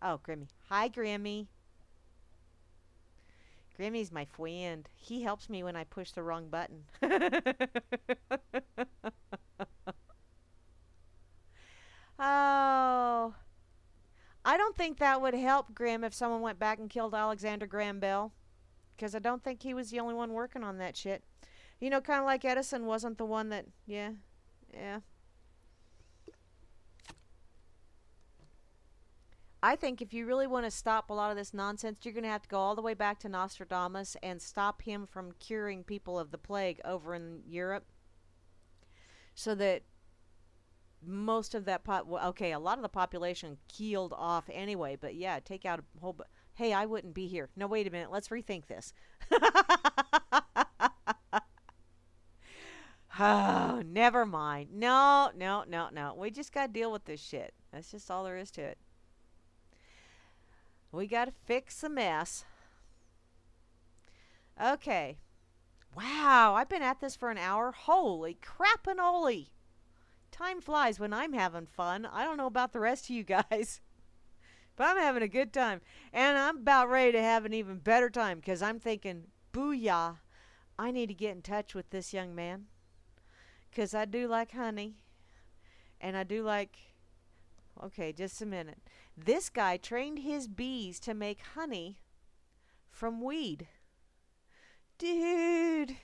Oh, Grammy. Hi, Grammy. Grammy's my friend. He helps me when I push the wrong button. Oh. I don't think that would help Graham if someone went back and killed Alexander Graham Bell. Because I don't think he was the only one working on that shit. You know, kind of like Edison wasn't the one that... Yeah. I think if you really want to stop a lot of this nonsense, you're going to have to go all the way back to Nostradamus and stop him from curing people of the plague over in Europe. So that most of that... okay, a lot of the population keeled off anyway, but yeah, take out a whole... Hey, I wouldn't be here. No, wait a minute. Let's rethink this. Oh, never mind. No. We just got to deal with this shit. That's just all there is to it. We got to fix the mess. Okay. Wow, I've been at this for an hour. Holy crap-a-noli. Time flies when I'm having fun. I don't know about the rest of you guys. But I'm having a good time. And I'm about ready to have an even better time because I'm thinking, booyah, I need to get in touch with this young man because I do like honey. And I do like. Okay, just a minute. This guy trained his bees to make honey from weed. Dude,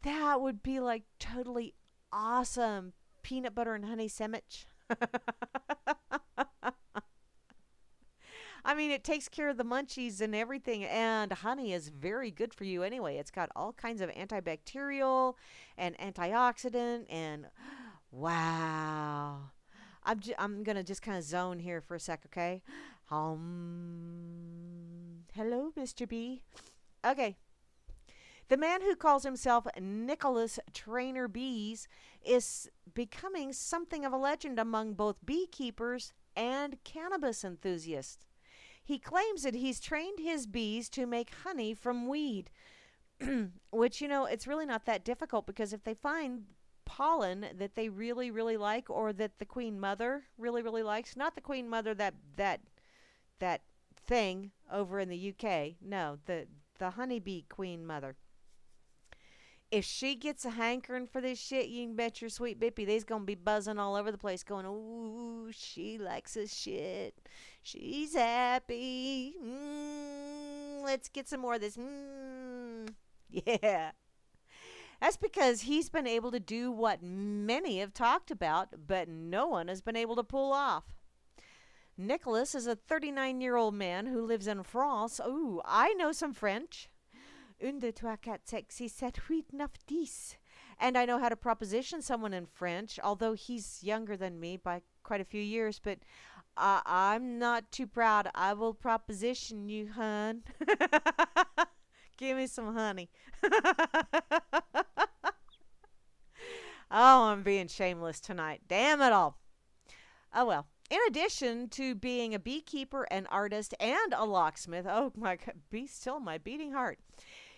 that would be like totally awesome. Peanut butter and honey sandwich. I mean, it takes care of the munchies and everything, and honey is very good for you anyway. It's got all kinds of antibacterial and antioxidant, and wow. I'm going to just kind of zone here for a sec, okay? Hello, Mr. B. Okay. The man who calls himself Nicholas Trainer Bees is becoming something of a legend among both beekeepers and cannabis enthusiasts. He claims that he's trained his bees to make honey from weed, which, it's really not that difficult because if they find pollen that they really, really like or that the queen mother really, really likes, not the queen mother that thing over in the UK, no, the honeybee queen mother. If she gets a hankering for this shit, you can bet your sweet bippy they's going to be buzzing all over the place going, ooh, she likes this shit. She's happy. Let's get some more of this. Yeah. That's because he's been able to do what many have talked about, but no one has been able to pull off. Nicholas is a 39-year-old man who lives in France. Ooh, I know some French. Another WHACK-A-DOODLE. And I know how to proposition someone in French, although he's younger than me by quite a few years, but I'm not too proud. I will proposition you, hun. Give me some honey. Oh, I'm being shameless tonight. Damn it all. Oh, well. In addition to being a beekeeper, an artist, and a locksmith, oh my God, be still my beating heart.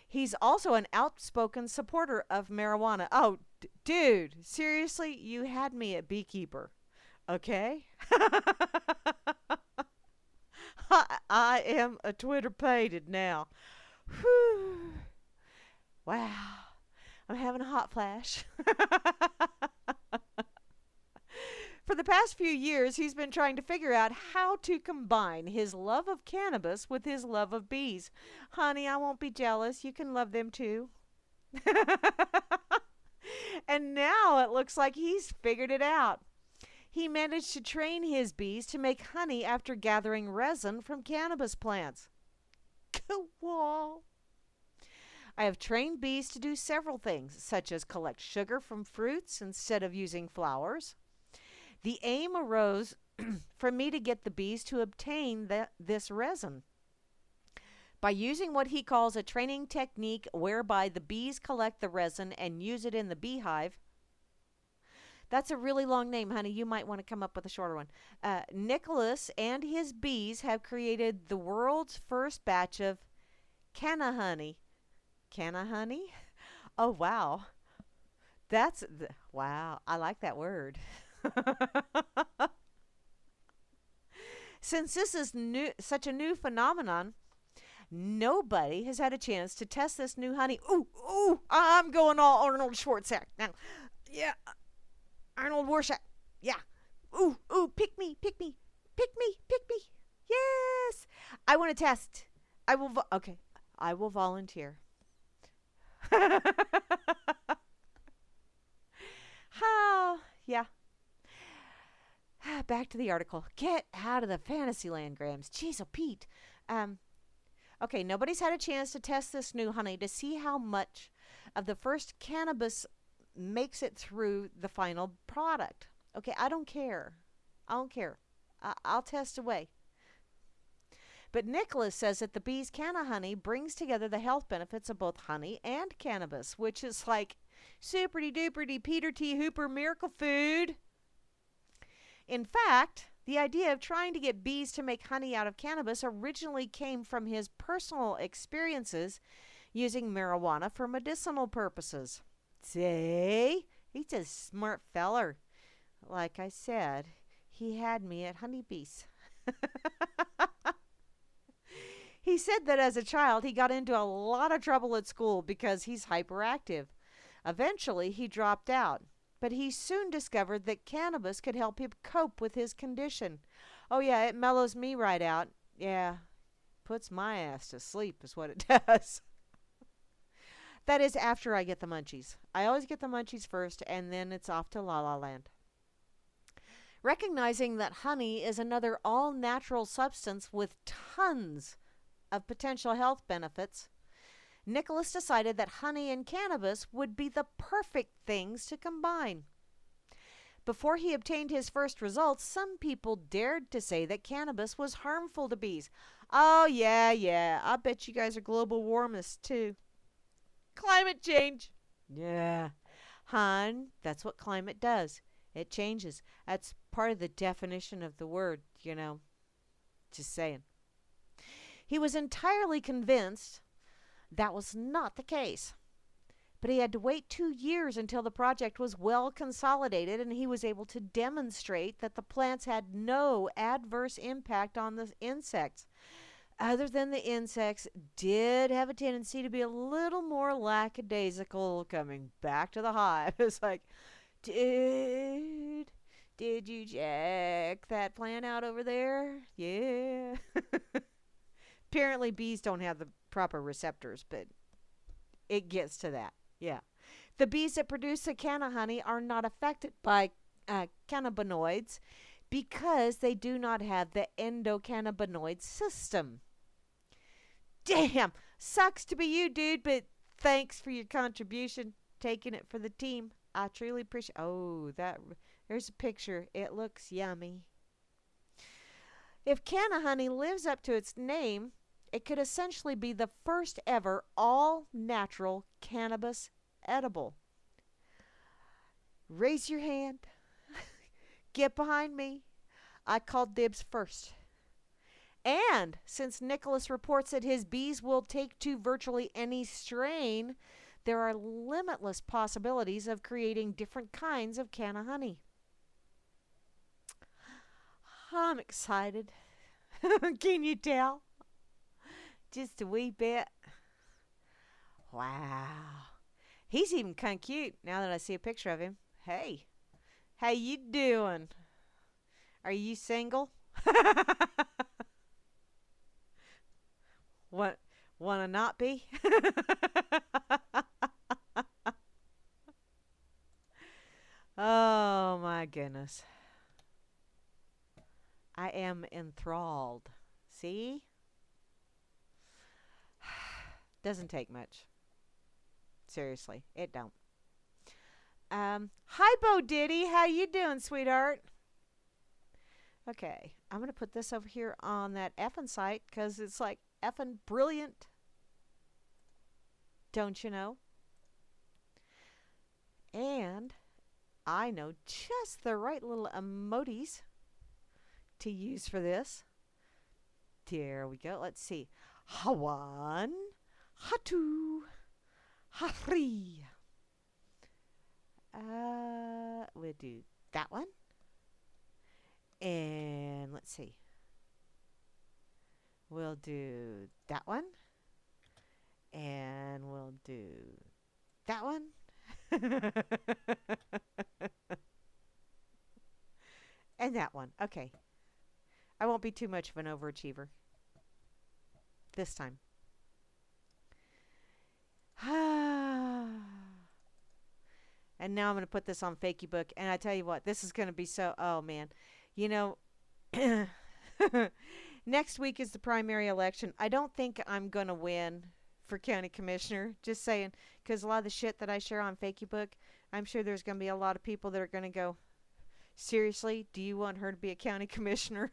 He's also an outspoken supporter of marijuana. Oh, dude, seriously, you had me at beekeeper. Okay? I am a Twitter-pated now. Whew. Wow. I'm having a hot flash. For the past few years, he's been trying to figure out how to combine his love of cannabis with his love of bees. Honey, I won't be jealous. You can love them too. And now it looks like he's figured it out. He managed to train his bees to make honey after gathering resin from cannabis plants. Cool. I have trained bees to do several things, such as collect sugar from fruits instead of using flowers. The aim arose for me to get the bees to obtain this resin. By using what he calls a training technique whereby the bees collect the resin and use it in the beehive. That's a really long name, honey. You might want to come up with a shorter one. Nicholas and his bees have created the world's first batch of canna honey. Canna honey? Oh, wow. Wow. I like that word. Since this is such a new phenomenon, nobody has had a chance to test this new honey. Ooh, I'm going all Arnold Schwarzenegger now. Yeah, Arnold Warshak. Yeah. Ooh, pick me. Yes. I want to test. I will volunteer. Yeah. Back to the article. Get out of the fantasy land, Grams. Jeez, oh, Pete. Okay, nobody's had a chance to test this new honey to see how much of the first cannabis makes it through the final product. Okay, I don't care. I'll test away. But Nicholas says that the bees' canna honey brings together the health benefits of both honey and cannabis, which is like superty-duperty Peter T. Hooper miracle food. In fact, the idea of trying to get bees to make honey out of cannabis originally came from his personal experiences using marijuana for medicinal purposes. See? He's a smart feller. Like I said, he had me at honeybees. He said that as a child, he got into a lot of trouble at school because he's hyperactive. Eventually, he dropped out, but he soon discovered that cannabis could help him cope with his condition. Oh, yeah, it mellows me right out. Yeah, puts my ass to sleep, is what it does. That is after I get the munchies. I always get the munchies first, and then it's off to La La Land. Recognizing that honey is another all natural substance with tons of potential health benefits, Nicholas decided that honey and cannabis would be the perfect things to combine. Before he obtained his first results, some people dared to say that cannabis was harmful to bees. Oh, yeah. I bet you guys are global warmists, too. Climate change. Yeah. Hon, that's what climate does. It changes. That's part of the definition of the word, you know. Just saying. He was entirely convinced that was not the case. But he had to wait 2 years until the project was well consolidated and he was able to demonstrate that the plants had no adverse impact on the insects. Other than the insects did have a tendency to be a little more lackadaisical coming back to the hive. It's like, dude, did you check that plant out over there? Yeah. Apparently bees don't have the proper receptors, but it gets to that. Yeah. The bees that produce the canna honey are not affected by cannabinoids because they do not have the endocannabinoid system. Damn, sucks to be you, dude, but thanks for your contribution, taking it for the team. I truly appreciate. Oh, there's a picture. It looks yummy. If canna honey lives up to its name, it could essentially be the first ever all-natural cannabis edible. Raise your hand. Get behind me. I called dibs first. And since Nicholas reports that his bees will take to virtually any strain, there are limitless possibilities of creating different kinds of canna honey. I'm excited. Can you tell? Just a wee bit. Wow. He's even kind of cute now that I see a picture of him. Hey, how you doing? Are you single? Wanna not be? Oh my goodness. I am enthralled. See? Doesn't take much. Seriously, it don't. Hi Bo Diddy, how you doing, sweetheart? Okay, I'm gonna put this over here on that effing site because it's like effing brilliant. Don't you know? And I know just the right little emojis to use for this. There we go. Let's see. Ha1, Ha2, Ha3. We'll do that one. And let's see. We'll do that one. And we'll do that one. And that one. Okay. I won't be too much of an overachiever this time. And now I'm going to put this on Fakeybook. And I tell you what, this is going to be so... Oh, man. You know, next week is the primary election. I don't think I'm going to win for county commissioner. Just saying. Because a lot of the shit that I share on Fakeybook, I'm sure there's going to be a lot of people that are going to go, seriously, do you want her to be a county commissioner?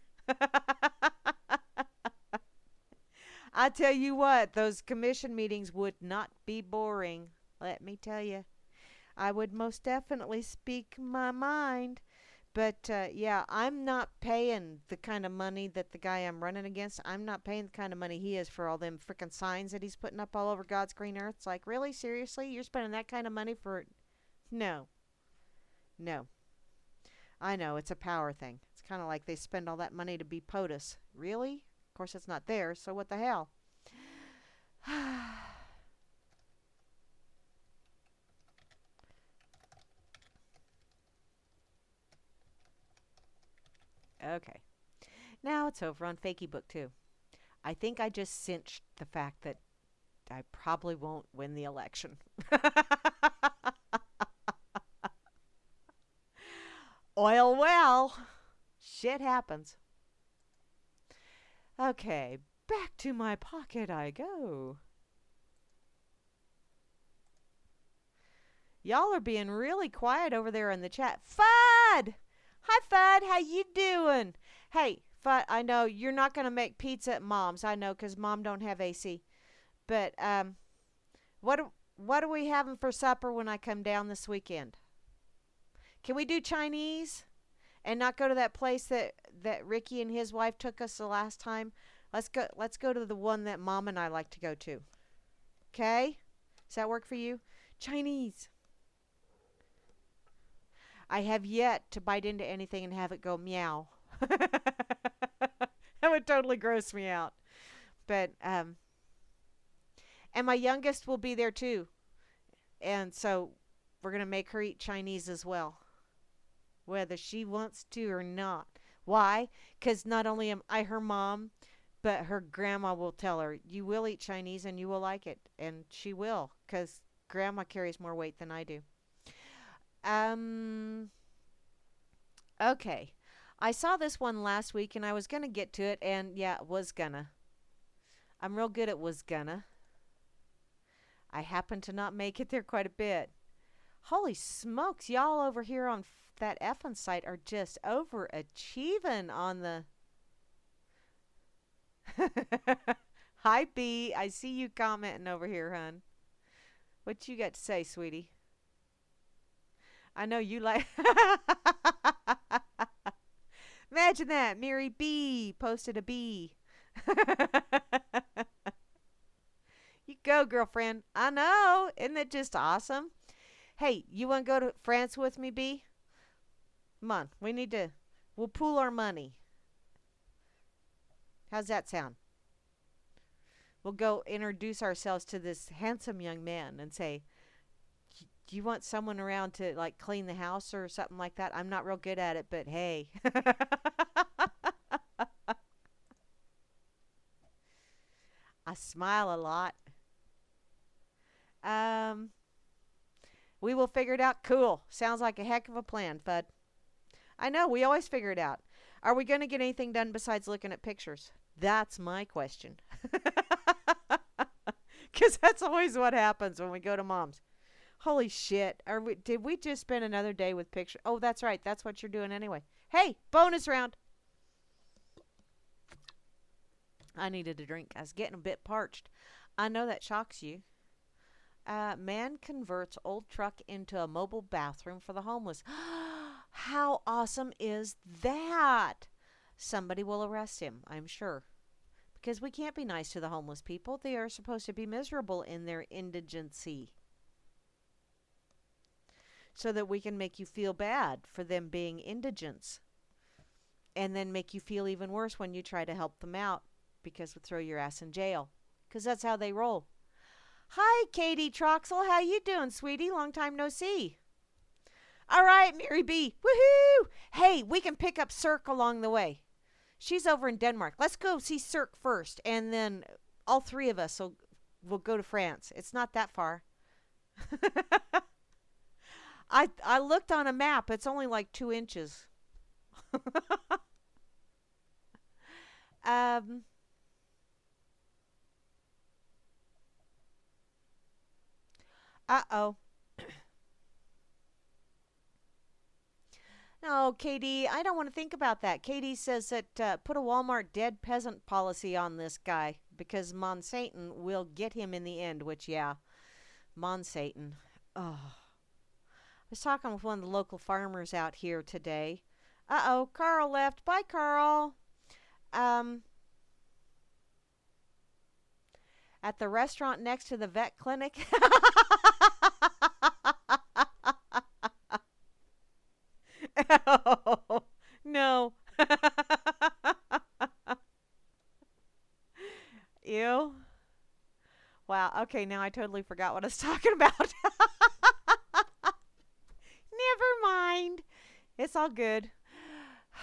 I tell you what, those commission meetings would not be boring. Let me tell you. I would most definitely speak my mind. But, yeah, I'm not paying the kind of money that the guy I'm running against, I'm not paying the kind of money he is for all them frickin' signs that he's putting up all over God's green earth. It's like, really? Seriously? You're spending that kind of money for... No. No. I know, it's a power thing. It's kind of like they spend all that money to be POTUS. Really? Of course, it's not there, so what the hell? Okay. Now it's over on Fakey Book 2. I think I just cinched the fact that I probably won't win the election. Oil well. Shit happens. Okay, back to my pocket I go. Y'all are being really quiet over there in the chat. Fudd! Hi, Fudd. How you doing? Hey, Fudd, I know you're not going to make pizza at Mom's. I know, because Mom don't have AC. But what are we having for supper when I come down this weekend? Can we do Chinese and not go to that place that Ricky and his wife took us the last time? Let's go to the one that Mom and I like to go to. Okay? Does that work for you? Chinese. I have yet to bite into anything and have it go meow. That would totally gross me out. But and my youngest will be there too. And so we're going to make her eat Chinese as well, whether she wants to or not. Why? Because not only am I her mom, but her grandma will tell her, you will eat Chinese and you will like it. And she will, because grandma carries more weight than I do. Okay. I saw this one last week and I was going to get to it, and yeah, was gonna. I'm real good at was gonna. I happen to not make it there quite a bit. Holy smokes, y'all over here on that effing site are just overachieving on the... Hi, B. I see you commenting over here, hun. What you got to say, sweetie? I know you like... Imagine that. Mary B. posted a B. You go, girlfriend. I know. Isn't it just awesome? Hey, you want to go to France with me, B? Come on. We'll pool our money. How's that sound? We'll go introduce ourselves to this handsome young man and say, do you want someone around to like clean the house or something like that? I'm not real good at it, but hey. I smile a lot. We will figure it out. Cool. Sounds like a heck of a plan, Fudd. I know, we always figure it out. Are we going to get anything done besides looking at pictures? That's my question. Because that's always what happens when we go to Mom's. Holy shit. Did we just spend another day with pictures? Oh, that's right. That's what you're doing anyway. Hey, bonus round. I needed a drink. I was getting a bit parched. I know that shocks you. Man converts old truck into a mobile bathroom for the homeless. How awesome is that? Somebody will arrest him, I'm sure. Because we can't be nice to the homeless people. They are supposed to be miserable in their indigency. So that we can make you feel bad for them being indigents. And then make you feel even worse when you try to help them out. Because we'll throw your ass in jail. Because that's how they roll. Hi, Katie Troxel. How you doing, sweetie? Long time no see. All right, Mary B. Woohoo! Hey, we can pick up Cirque along the way. She's over in Denmark. Let's go see Cirque first. And then all three of us will go to France. It's not that far. I looked on a map. It's only like 2 inches. Uh-oh. No, Katie, I don't want to think about that. Katie says that put a Walmart dead peasant policy on this guy because Monsatan will get him in the end, which, yeah, Monsatan. Oh. I was talking with one of the local farmers out here today. Uh-oh, Carl left. Bye, Carl. At the restaurant next to the vet clinic. Oh, no. Okay, now I totally forgot what I was talking about. Never mind. It's all good.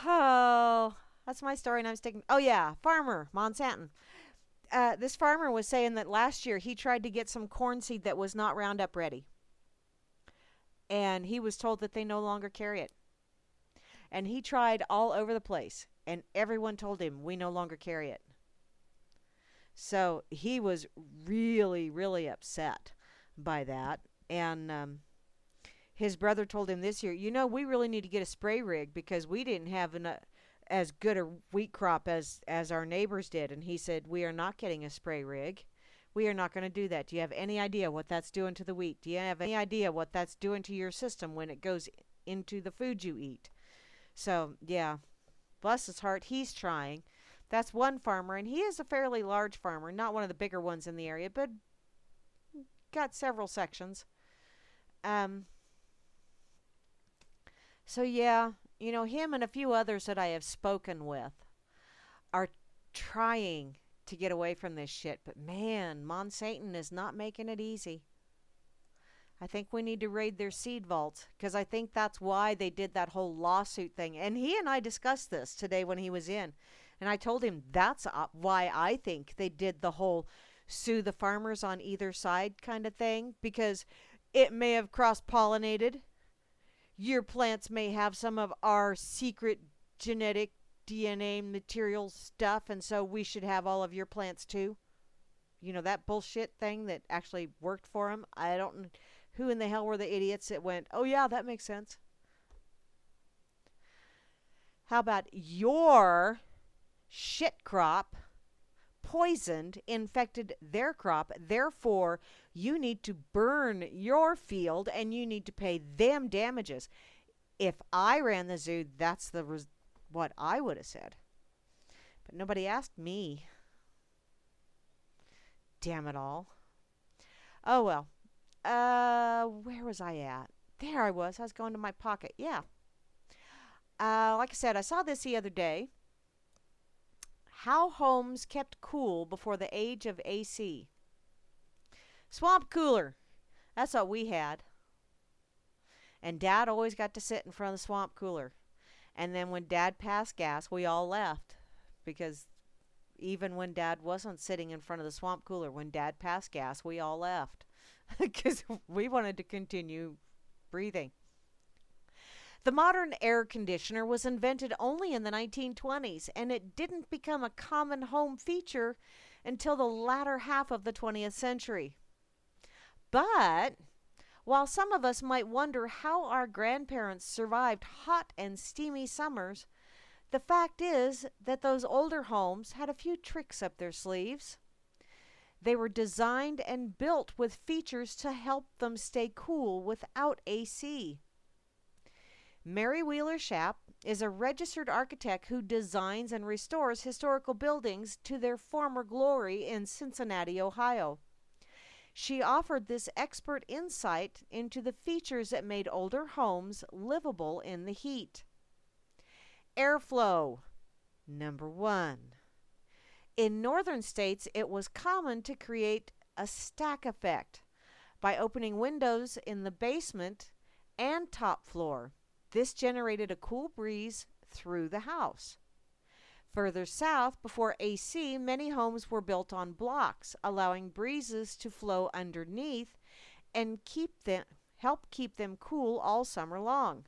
Oh, that's my story, and I'm sticking. Oh yeah, farmer Monsanto. This farmer was saying that last year he tried to get some corn seed that was not Roundup ready, and he was told that they no longer carry it. And he tried all over the place, and everyone told him we no longer carry it. So he was really, really upset by that, and his brother told him this year, we really need to get a spray rig because we didn't have as good a wheat crop as our neighbors did. And he said, we are not getting a spray rig. We are not going to do that. Do you have any idea what that's doing to the wheat? Do you have any idea what that's doing to your system when it goes into the food you eat? So, yeah, bless his heart, he's trying. That's one farmer, and he is a fairly large farmer, not one of the bigger ones in the area, but got several sections. So yeah, him and a few others that I have spoken with are trying to get away from this shit. But man, Monsanto is not making it easy. I think we need to raid their seed vaults because I think that's why they did that whole lawsuit thing. And he and I discussed this today when he was in. And I told him that's why I think they did the whole sue the farmers on either side kind of thing, because it may have cross-pollinated. Your plants may have some of our secret genetic DNA material stuff, and so we should have all of your plants too. That bullshit thing that actually worked for them. I don't know who in the hell were the idiots that went, oh yeah, that makes sense. How about your shit crop infected their crop, therefore you need to burn your field and you need to pay them damages. If I ran the zoo, that's what I would have said. But nobody asked me. Damn it all. Oh well. Where was I at? There I was. I was going to my pocket. Yeah. Like I said, I saw this the other day. How homes kept cool before the age of AC. Swamp cooler. That's what we had. And Dad always got to sit in front of the swamp cooler. And then when Dad passed gas, we all left. Because even when Dad wasn't sitting in front of the swamp cooler, when Dad passed gas, we all left. Because we wanted to continue breathing. The modern air conditioner was invented only in the 1920s, and it didn't become a common home feature until the latter half of the 20th century. But while some of us might wonder how our grandparents survived hot and steamy summers, the fact is that those older homes had a few tricks up their sleeves. They were designed and built with features to help them stay cool without AC. Mary Wheeler Schapp is a registered architect who designs and restores historical buildings to their former glory in Cincinnati, Ohio. She offered this expert insight into the features that made older homes livable in the heat. Airflow. Number 1. In northern states, it was common to create a stack effect by opening windows in the basement and top floor. This generated a cool breeze through the house. Further south, before AC, many homes were built on blocks, allowing breezes to flow underneath and help keep them cool all summer long.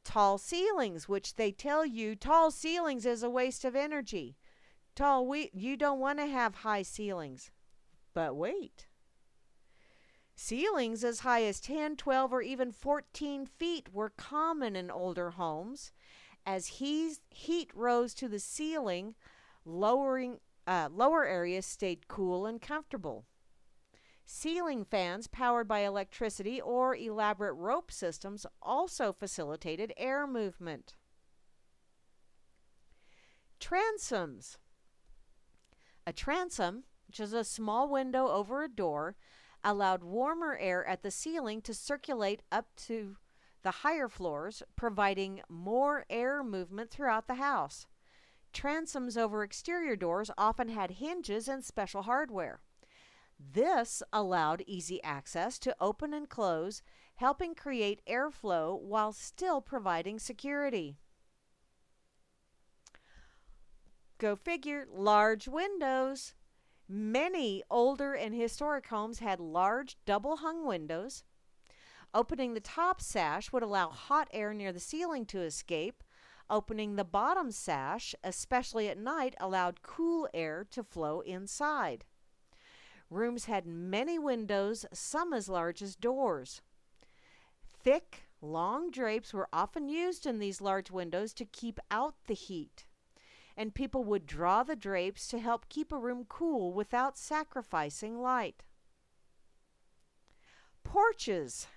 Tall ceilings, which they tell you tall ceilings is a waste of energy. You don't want to have high ceilings. But wait. Ceilings as high as 10, 12, or even 14 feet were common in older homes. As heat rose to the ceiling, lower areas stayed cool and comfortable. Ceiling fans powered by electricity or elaborate rope systems also facilitated air movement. Transoms. A transom, which is a small window over a door, allowed warmer air at the ceiling to circulate up to the higher floors, providing more air movement throughout the house. Transoms over exterior doors often had hinges and special hardware. This allowed easy access to open and close, helping create airflow while still providing security. Go figure, large windows. Many older and historic homes had large double hung windows. Opening the top sash would allow hot air near the ceiling to escape. Opening the bottom sash, especially at night, allowed cool air to flow inside. Rooms had many windows, some as large as doors. Thick, long drapes were often used in these large windows to keep out the heat, and people would draw the drapes to help keep a room cool without sacrificing light. Porches.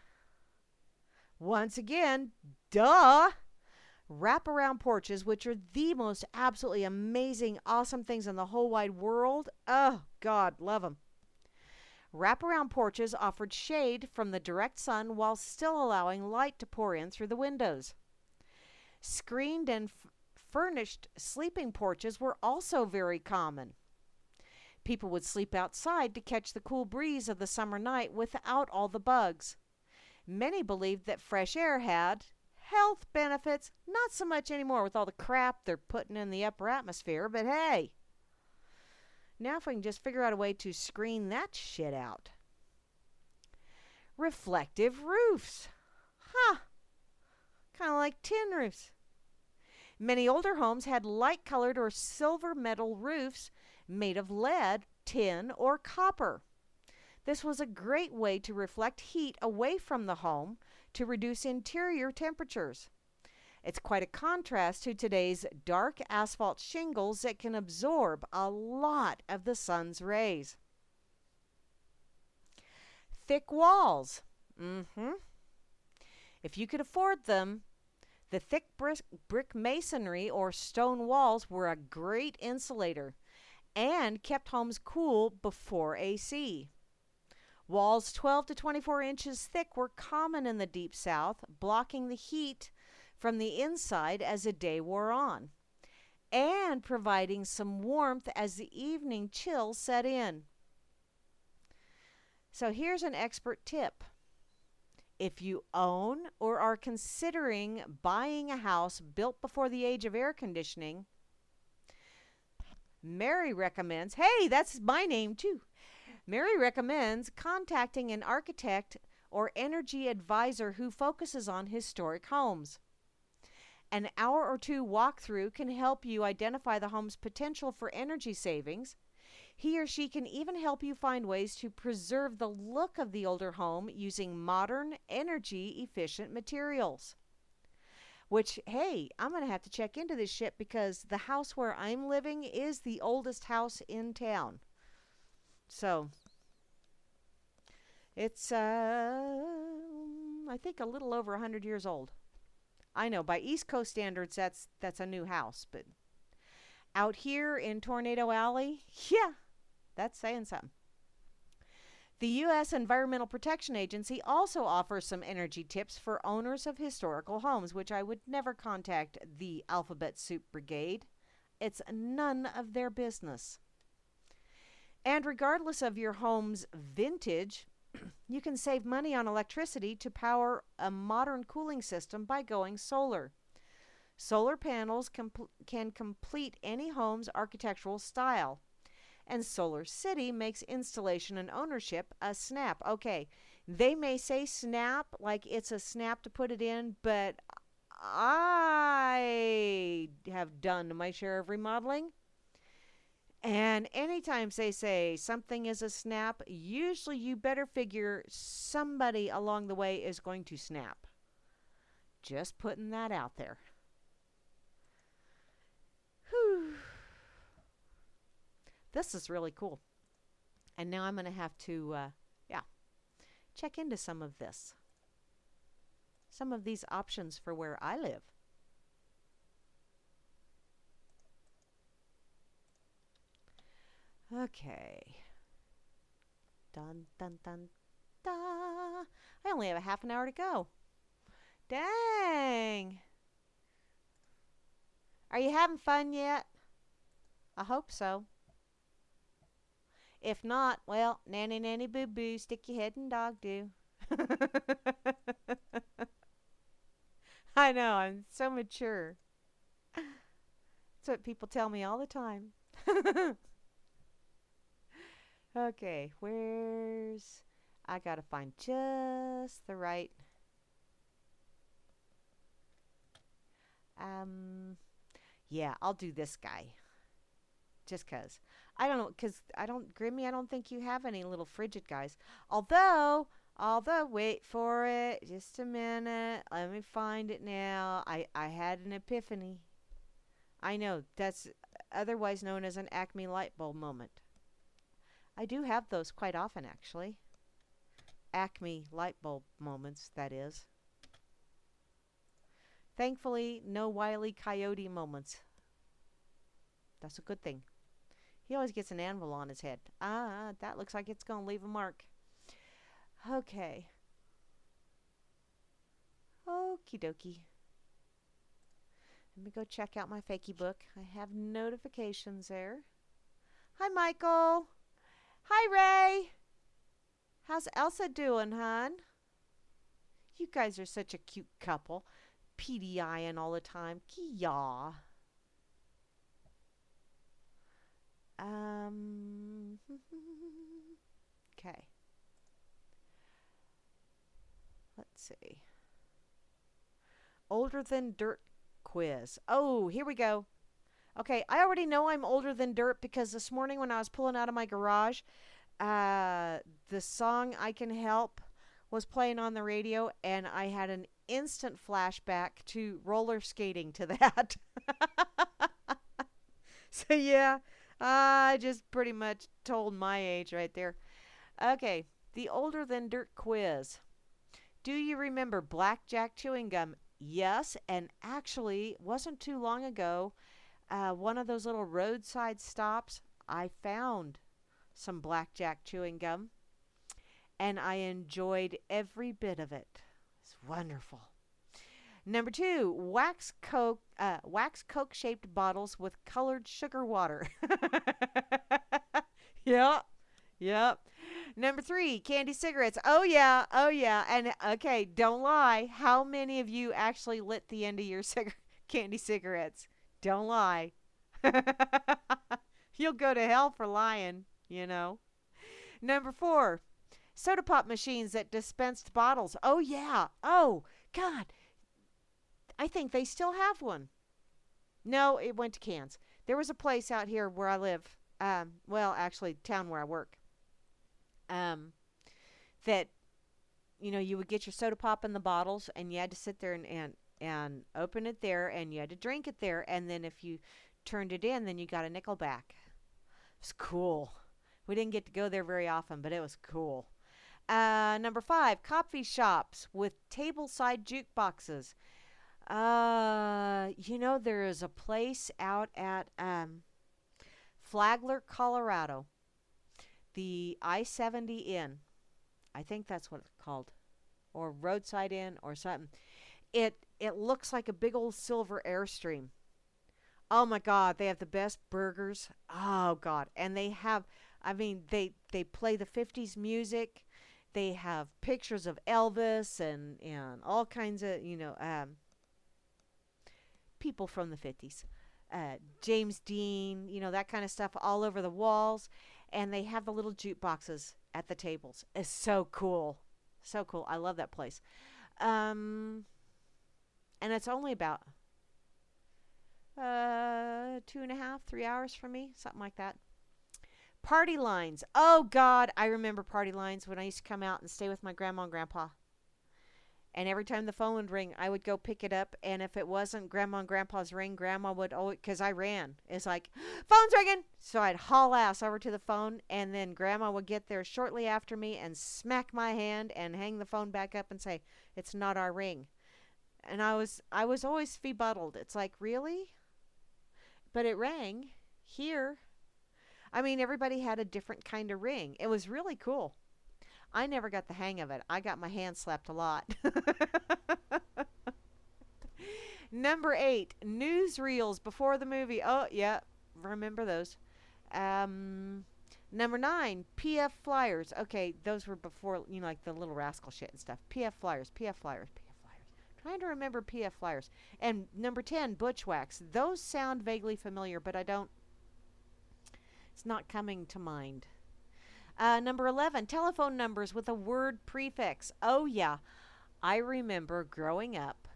Once again, duh! Wraparound porches, which are the most absolutely amazing, awesome things in the whole wide world. Oh, God, love them. Wraparound porches offered shade from the direct sun while still allowing light to pour in through the windows. Screened and furnished sleeping porches were also very common. People would sleep outside to catch the cool breeze of the summer night without all the bugs. Many believed that fresh air had health benefits, not so much anymore with all the crap they're putting in the upper atmosphere, but hey. Now if we can just figure out a way to screen that shit out. Reflective roofs. Huh. Kind of like tin roofs. Many older homes had light-colored or silver metal roofs made of lead, tin, or copper. This was a great way to reflect heat away from the home to reduce interior temperatures. It's quite a contrast to today's dark asphalt shingles that can absorb a lot of the sun's rays. Thick walls. If you could afford them, the thick brick masonry or stone walls were a great insulator and kept homes cool before AC. Walls 12 to 24 inches thick were common in the Deep South, blocking the heat from the inside as the day wore on, and providing some warmth as the evening chill set in. So here's an expert tip. If you own or are considering buying a house built before the age of air conditioning, Mary recommends, hey, that's my name too. Mary recommends contacting an architect or energy advisor who focuses on historic homes. An hour or two walkthrough can help you identify the home's potential for energy savings. He or she can even help you find ways to preserve the look of the older home using modern, energy-efficient materials. Which, hey, I'm going to have to check into this shit because the house where I'm living is the oldest house in town. So, it's, I think a little over 100 years old. I know, by East Coast standards, that's a new house. But out here in Tornado Alley, yeah, that's saying something. The U.S. Environmental Protection Agency also offers some energy tips for owners of historical homes, which I would never contact the Alphabet Soup Brigade. It's none of their business. And regardless of your home's vintage, you can save money on electricity to power a modern cooling system by going solar. Solar panels can complete any home's architectural style. And Solar City makes installation and ownership a snap. Okay, they may say snap like it's a snap to put it in, but I have done my share of remodeling. And anytime they say something is a snap, usually you better figure somebody along the way is going to snap. Just putting that out there. Whew. This is really cool. And now I'm going to have to, check into some of this. Some of these options for where I live. Okay. Dun, dun, dun, da. I only have a half an hour to go. Dang. Are you having fun yet? I hope so. If not, well, nanny nanny boo boo, stick your head in dog do. I know, I'm so mature. That's what people tell me all the time. Okay, where's... I gotta find just the right... Yeah, I'll do this guy. Just 'cause. I don't know, 'cause I don't... Grimmy, I don't think you have any little frigid guys. Although, wait for it. Just a minute. Let me find it now. I had an epiphany. I know, that's otherwise known as an Acme light bulb moment. I do have those quite often, actually. Acme light bulb moments, that is. Thankfully, no Wile E. Coyote moments. That's a good thing. He always gets an anvil on his head. Ah, that looks like it's going to leave a mark. Okay. Okie dokie. Let me go check out my fakey book. I have notifications there. Hi, Michael. Hi, Ray. How's Elsa doing, hon? You guys are such a cute couple. PDIing all the time. Kia. Okay. Let's see. Older than dirt quiz. Oh, here we go. Okay, I already know I'm older than dirt because this morning when I was pulling out of my garage, the song I Can Help was playing on the radio, and I had an instant flashback to roller skating to that. So yeah, I just pretty much told my age right there. Okay, the older than dirt quiz. Do you remember blackjack chewing gum? Yes, and actually, wasn't too long ago, one of those little roadside stops, I found some blackjack chewing gum, and I enjoyed every bit of it. It's wonderful. Number 2, wax Coke shaped bottles with colored sugar water. Yep. Number 3, candy cigarettes. Oh yeah. And okay, don't lie. How many of you actually lit the end of your candy cigarettes? Don't lie. You'll go to hell for lying, you know. Number 4, soda pop machines that dispensed bottles. Oh yeah. Oh God. I think they still have one. No, it went to cans. There was a place out here where I live. Well, actually, town where I work. That, you know, you would get your soda pop in the bottles, and you had to sit there and open it there, and you had to drink it there, and then if you turned it in, then you got a nickel back. It was cool. We didn't get to go there very often, but it was cool. Number 5, coffee shops with table-side jukeboxes. You know, there is a place out at Flagler, Colorado. The I-70 Inn. I think that's what it's called. Or Roadside Inn or something. It looks like a big old silver Airstream. Oh my God, they have the best burgers. Oh God. And they have, I mean, they play the 50s music. They have pictures of Elvis and all kinds of, you know, people from the 50s. James Dean, you know, that kind of stuff all over the walls. And they have the little jukeboxes at the tables. It's so cool. So cool. I love that place. And it's only about 2.5, 3 hours from me. Something like that. Party lines. Oh, God. I remember party lines when I used to come out and stay with my grandma and grandpa. And every time the phone would ring, I would go pick it up. And if it wasn't Grandma and Grandpa's ring, Grandma would always, because I ran. It's like, phone's ringing. So I'd haul ass over to the phone. And then Grandma would get there shortly after me and smack my hand and hang the phone back up and say, it's not our ring. And I was always befuddled. It's like, really? But it rang here. I mean, everybody had a different kind of ring. It was really cool. I never got the hang of it. I got my hand slapped a lot. Number 8, newsreels before the movie. Oh, yeah. Remember those. Number 9, PF Flyers. Okay, those were before, like the Little Rascal shit and stuff. PF Flyers, PF Flyers, PF Flyers. Trying to remember PF Flyers. And number 10, Bushwhacks. Those sound vaguely familiar, but it's not coming to mind. Number 11, telephone numbers with a word prefix. Oh, yeah. I remember growing up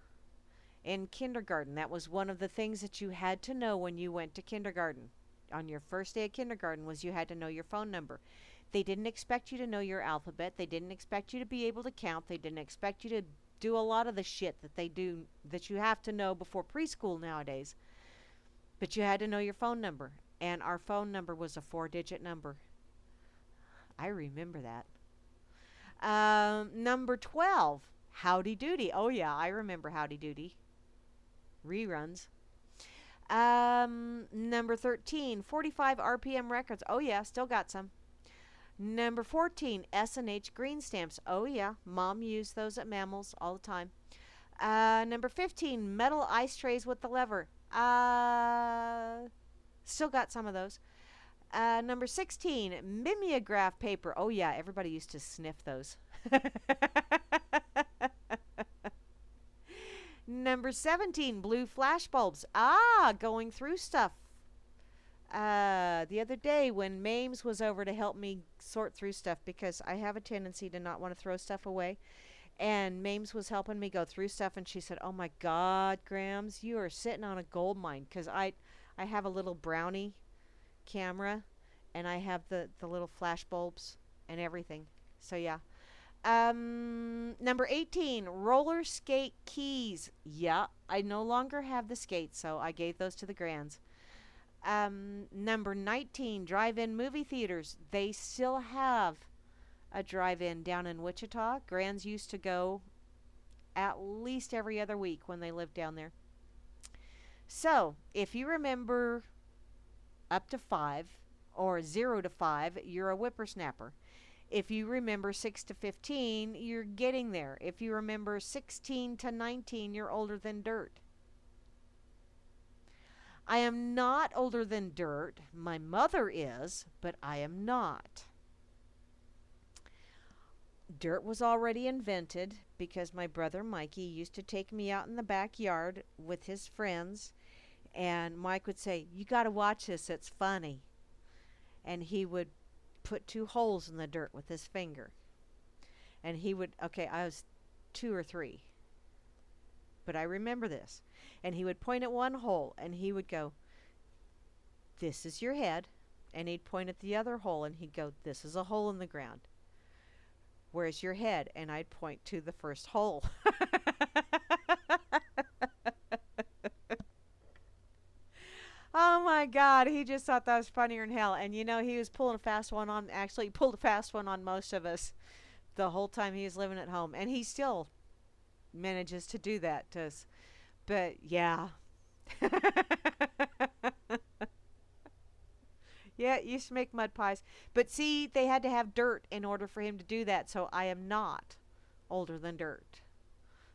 in kindergarten. That was one of the things that you had to know when you went to kindergarten. On your first day of kindergarten was you had to know your phone number. They didn't expect you to know your alphabet. They didn't expect you to be able to count. They didn't expect you to do a lot of the shit that you have to know before preschool nowadays. But you had to know your phone number. And our phone number was a 4-digit number. I remember that. Number 12, Howdy Doody. Oh, yeah, I remember Howdy Doody. Reruns. Number 13, 45 RPM records. Oh, yeah, still got some. Number 14, S&H green stamps. Oh, yeah, Mom used those at Mammals all the time. Number 15, metal ice trays with the lever. Still got some of those. Number 16, mimeograph paper. Oh, yeah, everybody used to sniff those. Number 17, blue flash bulbs. Going through stuff. The other day when Mames was over to help me sort through stuff because I have a tendency to not want to throw stuff away. And Mames was helping me go through stuff and she said, "Oh my God, Grams, you are sitting on a gold mine." Because I have a little brownie camera and I have the little flash bulbs and everything. So yeah. Number 18, roller skate keys. Yeah, I no longer have the skates, so I gave those to the Grands. Number 19, drive-in movie theaters. They still have a drive-in down in Wichita. Grands used to go at least every other week when they lived down there. So, if you remember up to 5 or 0 to 5, you're a whippersnapper. If you remember 6 to 15, you're getting there. If you remember 16 to 19, you're older than dirt. I am not older than dirt. My mother is, but I am not. Dirt was already invented because my brother Mikey used to take me out in the backyard with his friends, and Mike would say, "You got to watch this, it's funny." And he would put 2 holes in the dirt with his finger. And he would, I was 2 or 3. But I remember this. And he would point at one hole and he would go, "This is your head." And he'd point at the other hole and he'd go, "This is a hole in the ground. Where's your head?" And I'd point to the first hole. Oh my God, he just thought that was funnier than hell. And he was pulling a fast one on, actually pulled a fast one on most of us the whole time he was living at home. And he still manages to do that to us. But yeah. Yeah, it used to make mud pies. But see, they had to have dirt in order for him to do that. So I am not older than dirt.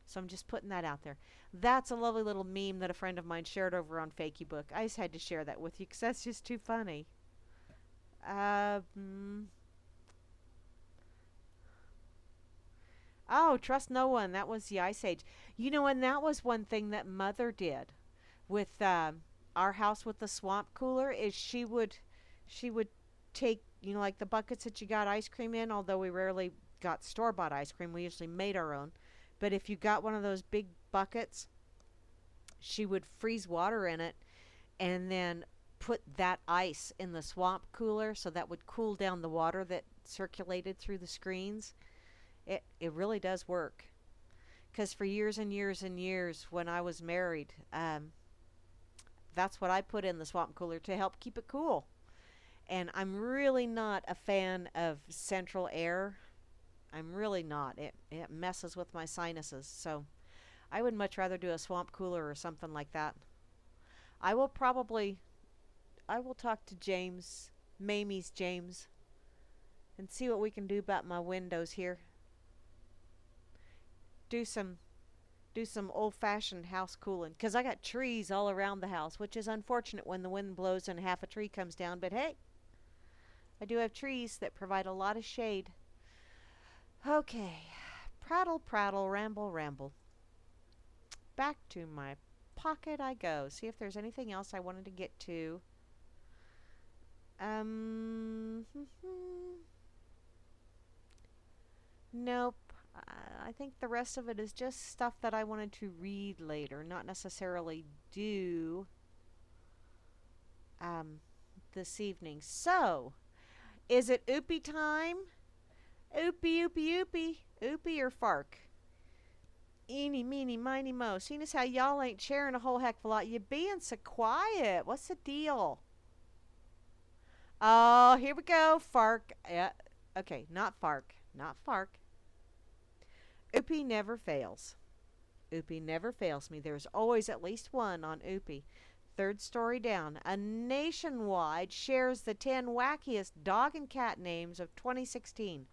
So I'm just putting that out there. That's a lovely little meme that a friend of mine shared over on Fakey Book. I just had to share that with you because that's just too funny. Oh, Trust No One. That was the Ice Age. And that was one thing that Mother did with our house with the swamp cooler is she would take, like the buckets that you got ice cream in, although we rarely got store-bought ice cream. We usually made our own. But if you got one of those big buckets, she would freeze water in it and then put that ice in the swamp cooler so that would cool down the water that circulated through the screens. It really does work. Because for years and years and years when I was married, that's what I put in the swamp cooler to help keep it cool. And I'm really not a fan of central air. I'm really not. It messes with my sinuses. So I would much rather do a swamp cooler or something like that. I will talk to James, Mamie's James, and see what we can do about my windows here. Do some old-fashioned house cooling. Because I got trees all around the house, which is unfortunate when the wind blows and half a tree comes down. But hey, I do have trees that provide a lot of shade. Okay, prattle, prattle, ramble, ramble. Back to my pocket I go. See if there's anything else I wanted to get to. Nope. I think the rest of it is just stuff that I wanted to read later, not necessarily do this evening. So, is it oopie time? Oopie, oopie, oopie. Oopie or fark? Eeny, meeny, miny, mo. Seeing as how y'all ain't sharing a whole heck of a lot, you being so quiet. What's the deal? Oh, here we go. Fark. Yeah. Okay, not fark. Not fark. Oopie never fails. Oopie never fails me. There's always at least one on Oopie. Third story down. A nationwide shares the 10 wackiest dog and cat names of 2016.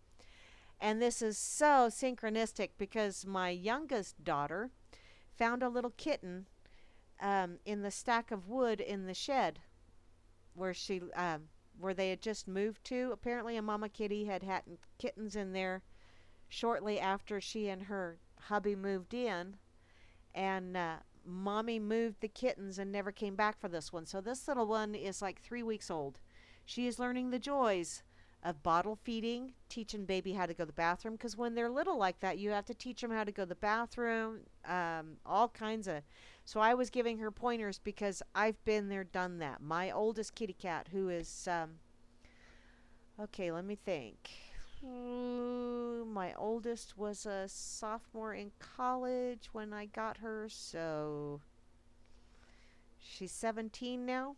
And this is so synchronistic because my youngest daughter found a little kitten in the stack of wood in the shed where where they had just moved to. Apparently, a mama kitty had kittens in there shortly after she and her hubby moved in, and mommy moved the kittens and never came back for this one. So this little one is like 3 weeks old. She is learning the joys of bottle feeding, teaching baby how to go to the bathroom, because when they're little like that, you have to teach them how to go to the bathroom, all kinds of. So I was giving her pointers because I've been there, done that. My oldest kitty cat, who is, okay, let me think. My oldest was a sophomore in college when I got her, so she's 17 now.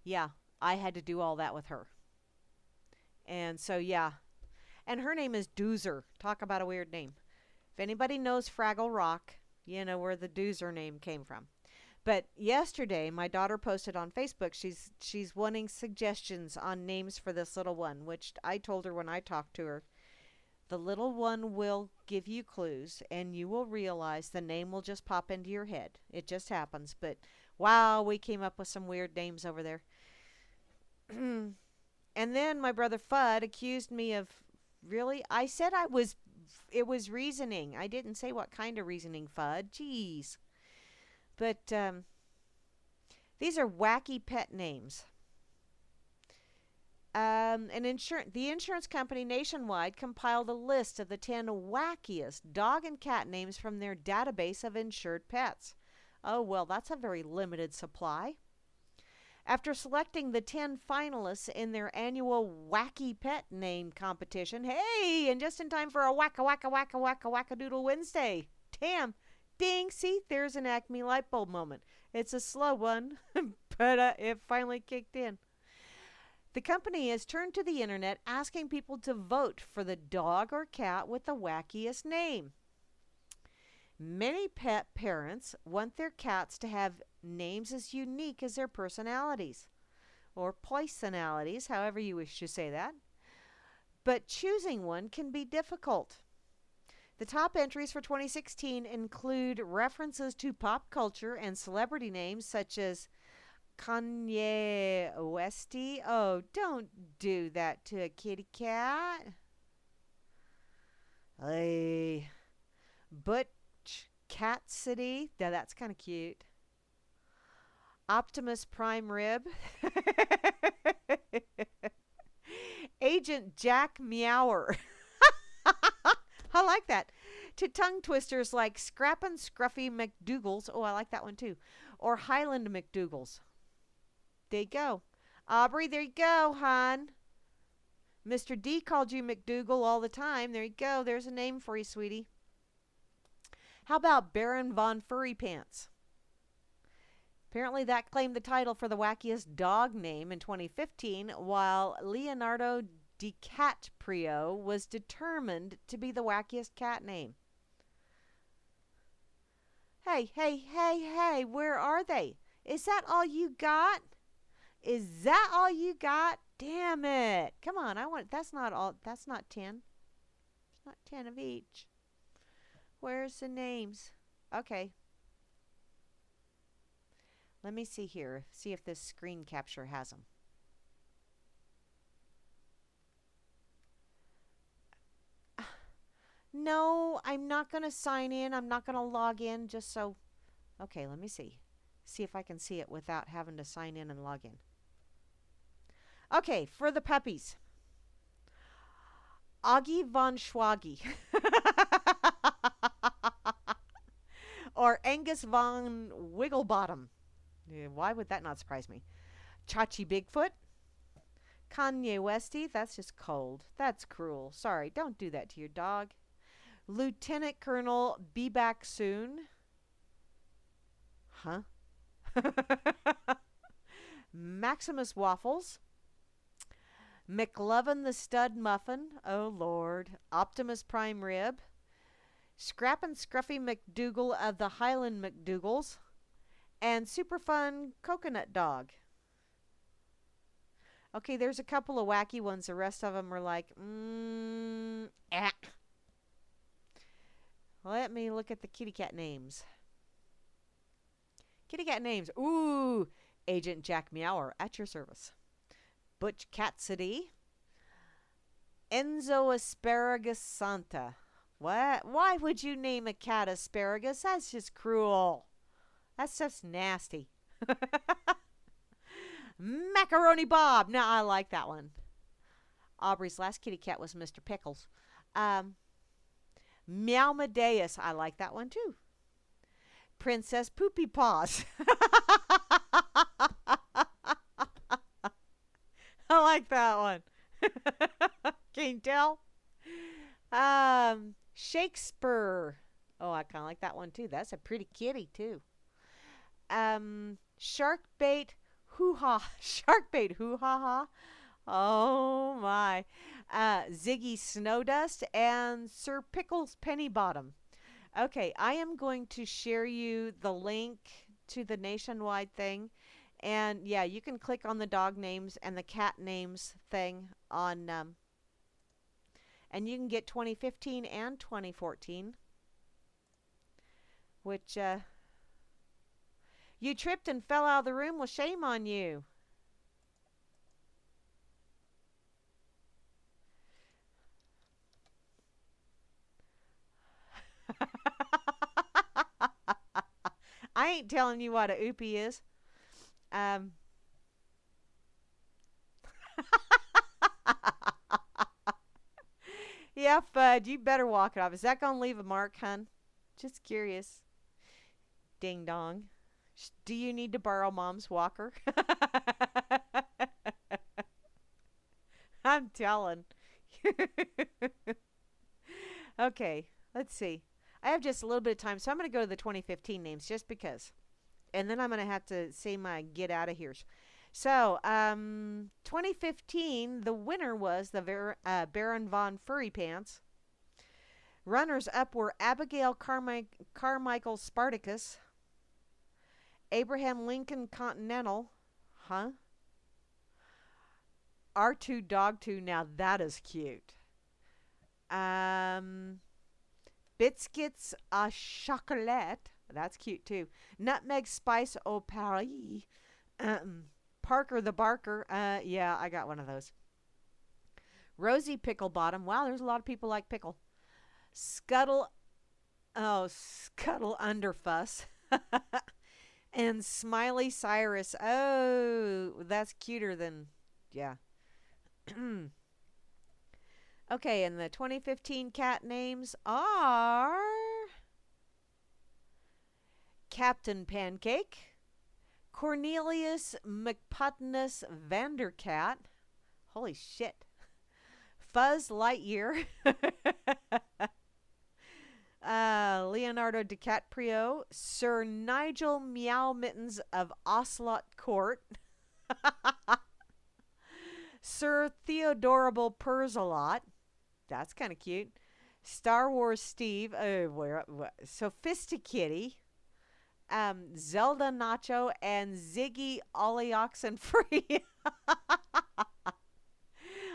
Yeah, I had to do all that with her. And so, yeah. And her name is Doozer. Talk about a weird name. If anybody knows Fraggle Rock, you know where the Doozer name came from. But yesterday, my daughter posted on Facebook, she's wanting suggestions on names for this little one, which I told her when I talked to her. The little one will give you clues, and you will realize the name will just pop into your head. It just happens. But, wow, we came up with some weird names over there. And then my brother Fudd accused me of, really? I said it was reasoning. I didn't say what kind of reasoning, Fudd. Jeez. But these are wacky pet names. The insurance company Nationwide compiled a list of the 10 wackiest dog and cat names from their database of insured pets. Oh, well, that's a very limited supply. After selecting the 10 finalists in their annual Wacky Pet Name competition, hey, and just in time for a Whack-A-Whack-A-Whack-A-Whack-A-Doodle Wednesday. Damn. Ding, see, there's an Acme light bulb moment. It's a slow one, but it finally kicked in. The company has turned to the internet asking people to vote for the dog or cat with the wackiest name. Many pet parents want their cats to have names as unique as their personalities, or poisonalities, however you wish to say that. But choosing one can be difficult. The top entries for 2016 include references to pop culture and celebrity names such as Kanye Westy. Oh, don't do that to a kitty cat. Hey. Butch Cassidy. Now that's kind of cute. Optimus Prime Rib. Agent Jack Meower. I like that. To tongue twisters like Scrappin' Scruffy McDougal's. Oh, I like that one too. Or Highland McDougal's. There you go. Aubrey, there you go, hon. Mr. D called you McDougal all the time. There you go. There's a name for you, sweetie. How about Baron Von Furry Pants? Apparently that claimed the title for the wackiest dog name in 2015, while Leonardo DiCaprio was determined to be the wackiest cat name. Hey, where are they? Is that all you got? Is that all you got? Damn it. Come on, that's not 10. It's not 10 of each. Where's the names? Okay. Let me see here. See if this screen capture has them. No, I'm not going to sign in. I'm not going to log in just so... Okay, let me see. See if I can see it without having to sign in and log in. Okay, for the puppies. Augie von Schwaggy. Or Angus von Wigglebottom. Yeah, why would that not surprise me? Chachi Bigfoot. Kanye Westy. That's just cold. That's cruel. Sorry, don't do that to your dog. Lieutenant Colonel Be Back Soon. Huh? Maximus Waffles. McLovin the Stud Muffin. Oh, Lord. Optimus Prime Rib. Scrappin' Scruffy McDougal of the Highland McDougals. And Super Fun Coconut Dog. Okay, there's a couple of wacky ones. The rest of them are like, Let me look at the kitty cat names. Kitty cat names. Ooh, Agent Jack Meower at your service. Butch Cassidy. Enzo Asparagus Santa. What? Why would you name a cat asparagus? That's just cruel. That's just nasty. Macaroni Bob. Now I like that one. Aubrey's last kitty cat was Mr. Pickles. Meow Medeus. I like that one too. Princess Poopy Paws. I like that one. Can you tell? Shakespeare. Oh, I kind of like that one too. That's a pretty kitty too. Sharkbait hoo-ha. Sharkbait hoo-ha-ha. Oh my. Ziggy Snowdust and Sir Pickles Pennybottom. Okay, I am going to share you the link to the nationwide thing. And yeah, you can click on the dog names and the cat names thing on, and you can get 2015 and 2014, which, you tripped and fell out of the room. Well, shame on you. I ain't telling you what a oopie is. Yeah, Fud, you better walk it off. Is that going to leave a mark, hun? Just curious. Ding dong. Do you need to borrow Mom's walker? I'm telling. Okay, let's see. I have just a little bit of time, so I'm going to go to the 2015 names just because. And then I'm going to have to say my get out of here. So, 2015, the winner was the Baron von Furry Pants. Runners up were Abigail Carmichael Spartacus, Abraham Lincoln Continental, R2 Dog 2, now that is cute. Biscuits à chocolat, that's cute too. Nutmeg Spice au Paris. Parker the Barker, yeah, I got one of those. Rosie Picklebottom, wow, there's a lot of people like pickle. Scuttle Underfuss. And Smiley Cyrus, oh, that's cuter than, yeah. Okay, and the 2015 cat names are Captain Pancake, Cornelius McPutnus Vandercat, holy shit, Fuzz Lightyear, Leonardo DiCaprio, Sir Nigel Meow Mittens of Ocelot Court, Sir Theodorable Persalot, that's kind of cute, Star Wars Steve, Sophisticatty, Zelda Nacho, and Ziggy Ollie Oxen Free.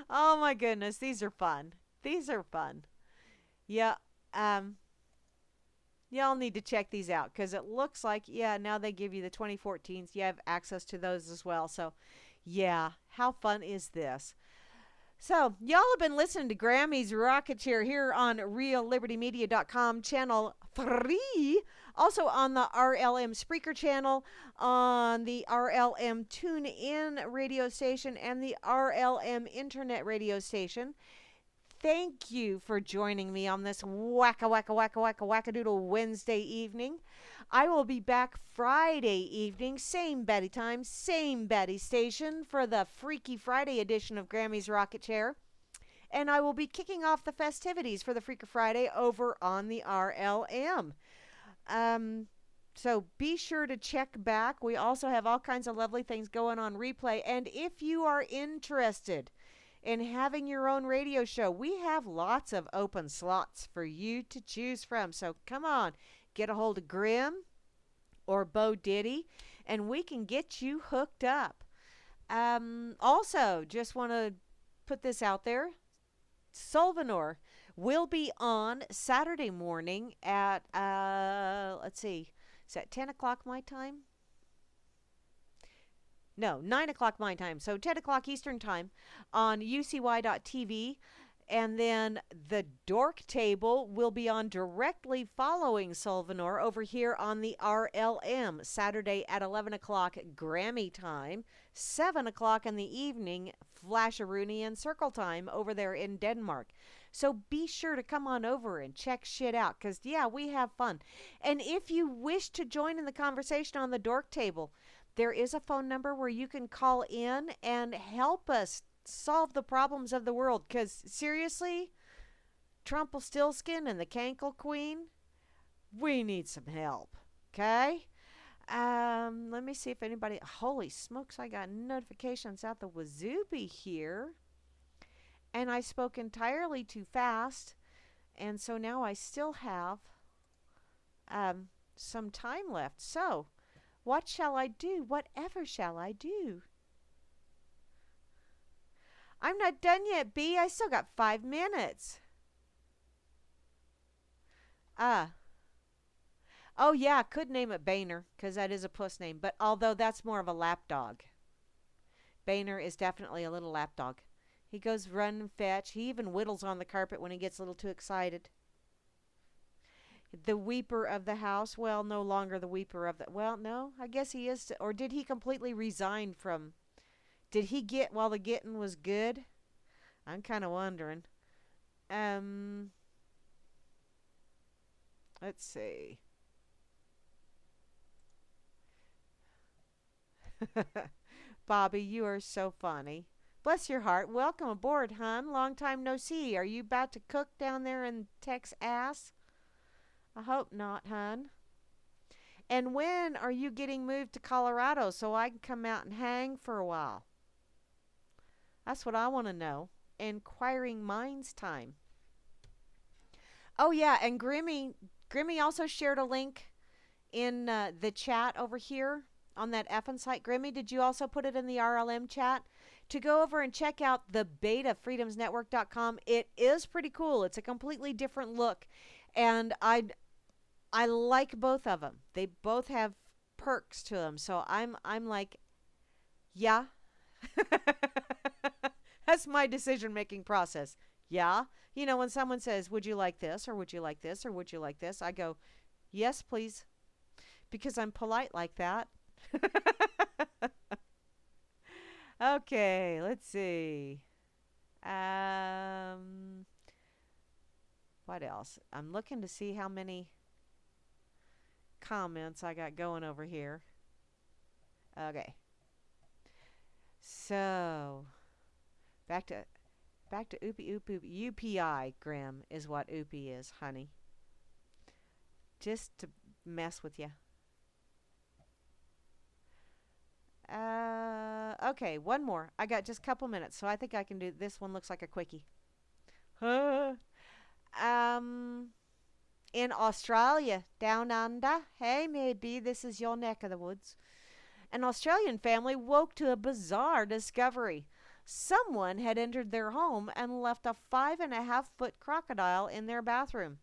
Oh my goodness, these are fun. These are fun. Yeah, Y'all need to check these out because it looks like, yeah, now they give you the 2014s. You have access to those as well. So, yeah, how fun is this? So, y'all have been listening to Grammy's Rocket Chair here on reallibertymedia.com, channel 3. Also on the RLM Spreaker channel, on the RLM TuneIn radio station, and the RLM Internet radio station. Thank you for joining me on this Whack-A-Whack-A-Whack-A-Whack-A-Doodle Wednesday evening. I will be back Friday evening, same Betty time, same Betty station for the Freaky Friday edition of Grammy's Rocket Chair. And I will be kicking off the festivities for the Freaky Friday over on the RLM. So be sure to check back. We also have all kinds of lovely things going on replay. And if you are interested in having your own radio show, we have lots of open slots for you to choose from. So come on, get a hold of Grim or Bo Diddy, and we can get you hooked up. Also, just want to put this out there. Solvenor will be on Saturday morning at, let's see, is that 10 o'clock my time? No, 9 o'clock my time. So 10 o'clock Eastern time on ucy.tv. And then the Dork Table will be on directly following Solvenor over here on the RLM Saturday at 11 o'clock Grammy time, 7 o'clock in the evening Flasheroonian Circle time over there in Denmark. So be sure to come on over and check shit out because, yeah, we have fun. And if you wish to join in the conversation on the Dork Table, there is a phone number where you can call in and help us solve the problems of the world. Because seriously, Trumpelstiltskin and the Cankle Queen, we need some help. Okay? Let me see if anybody... Holy smokes, I got notifications out the wazooby here. And I spoke entirely too fast. And so now I still have some time left. So... what shall I do? Whatever shall I do? I'm not done yet, B. I still got 5 minutes. Oh, yeah, I could name it Boehner, because that is a puss name. But although that's more of a lapdog. Boehner is definitely a little lapdog. He goes run and fetch. He even whittles on the carpet when he gets a little too excited. The weeper of the house. Well, no longer the weeper of the... Well, no, I guess he is. Or did he completely resign from... Did he get while the getting was good? I'm kind of wondering. Let's see. Bobby, you are so funny. Bless your heart. Welcome aboard, hon. Long time no see. Are you about to cook down there in Texas? I hope not, hon. And when are you getting moved to Colorado so I can come out and hang for a while? That's what I want to know. Inquiring minds time. Oh, yeah, and Grimmy also shared a link in the chat over here on that effing site. Grimmy, did you also put it in the RLM chat? To go over and check out the beta, freedomsnetwork.com. It is pretty cool. It's a completely different look. And I like both of them. They both have perks to them. So I'm like, yeah. That's my decision-making process. Yeah. You know, when someone says, would you like this, or would you like this, or would you like this? I go, yes, please. Because I'm polite like that. Okay, let's see. What else? I'm looking to see how many comments I got going over here. Okay. So, back to Oopie Oop Oop. UPI, Grim, is what Oopie is, honey. Just to mess with you. Okay, one more. I got just a couple minutes, so I think I can do this one. Looks like a quickie. In Australia, down under. Hey, maybe this is your neck of the woods. An Australian family woke to a bizarre discovery. Someone had entered their home and left a 5.5-foot crocodile in their bathroom.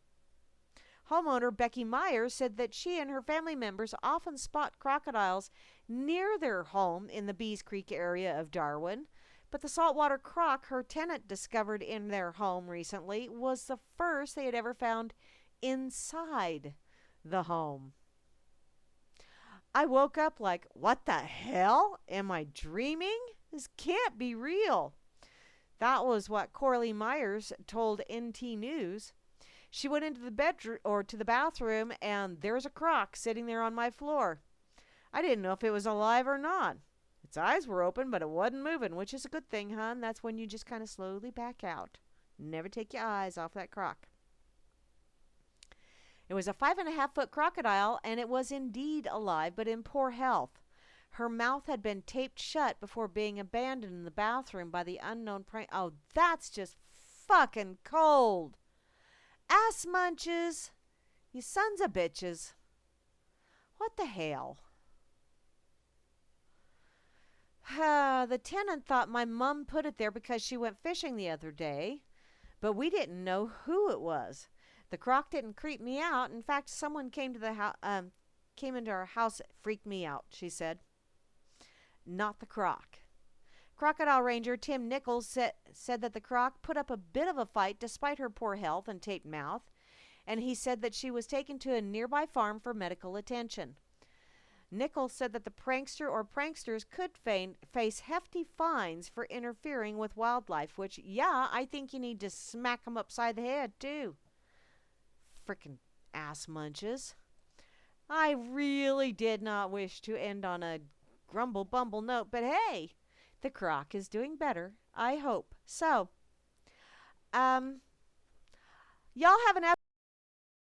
Homeowner Becky Myers said that she and her family members often spot crocodiles near their home in the Bees Creek area of Darwin. But the saltwater croc her tenant discovered in their home recently was the first they had ever found inside the home. I woke up like, what the hell? Am I dreaming? This can't be real. That was what Coralie Myers told NT News. She went into the bedroom or to the bathroom, and there's a croc sitting there on my floor. I didn't know if it was alive or not. Its eyes were open, but it wasn't moving, which is a good thing, hon. That's when you just kind of slowly back out. Never take your eyes off that croc. It was a 5.5-foot crocodile, and it was indeed alive, but in poor health. Her mouth had been taped shut before being abandoned in the bathroom by the unknown prank. Oh, that's just fucking cold. Ass munches. You sons of bitches. What the hell? The tenant thought my mom put it there because she went fishing the other day, but we didn't know who it was. The croc didn't creep me out. In fact, someone came to the came into our house. It freaked me out, she said. Not the croc. Crocodile Ranger Tim Nichols said that the croc put up a bit of a fight despite her poor health and taped mouth, and he said that she was taken to a nearby farm for medical attention. Nichols said that the prankster or pranksters could face hefty fines for interfering with wildlife, which, yeah, I think you need to smack them upside the head, too. Frickin' ass munches. I really did not wish to end on a grumble bumble note, but hey, the croc is doing better, I hope. So, y'all have an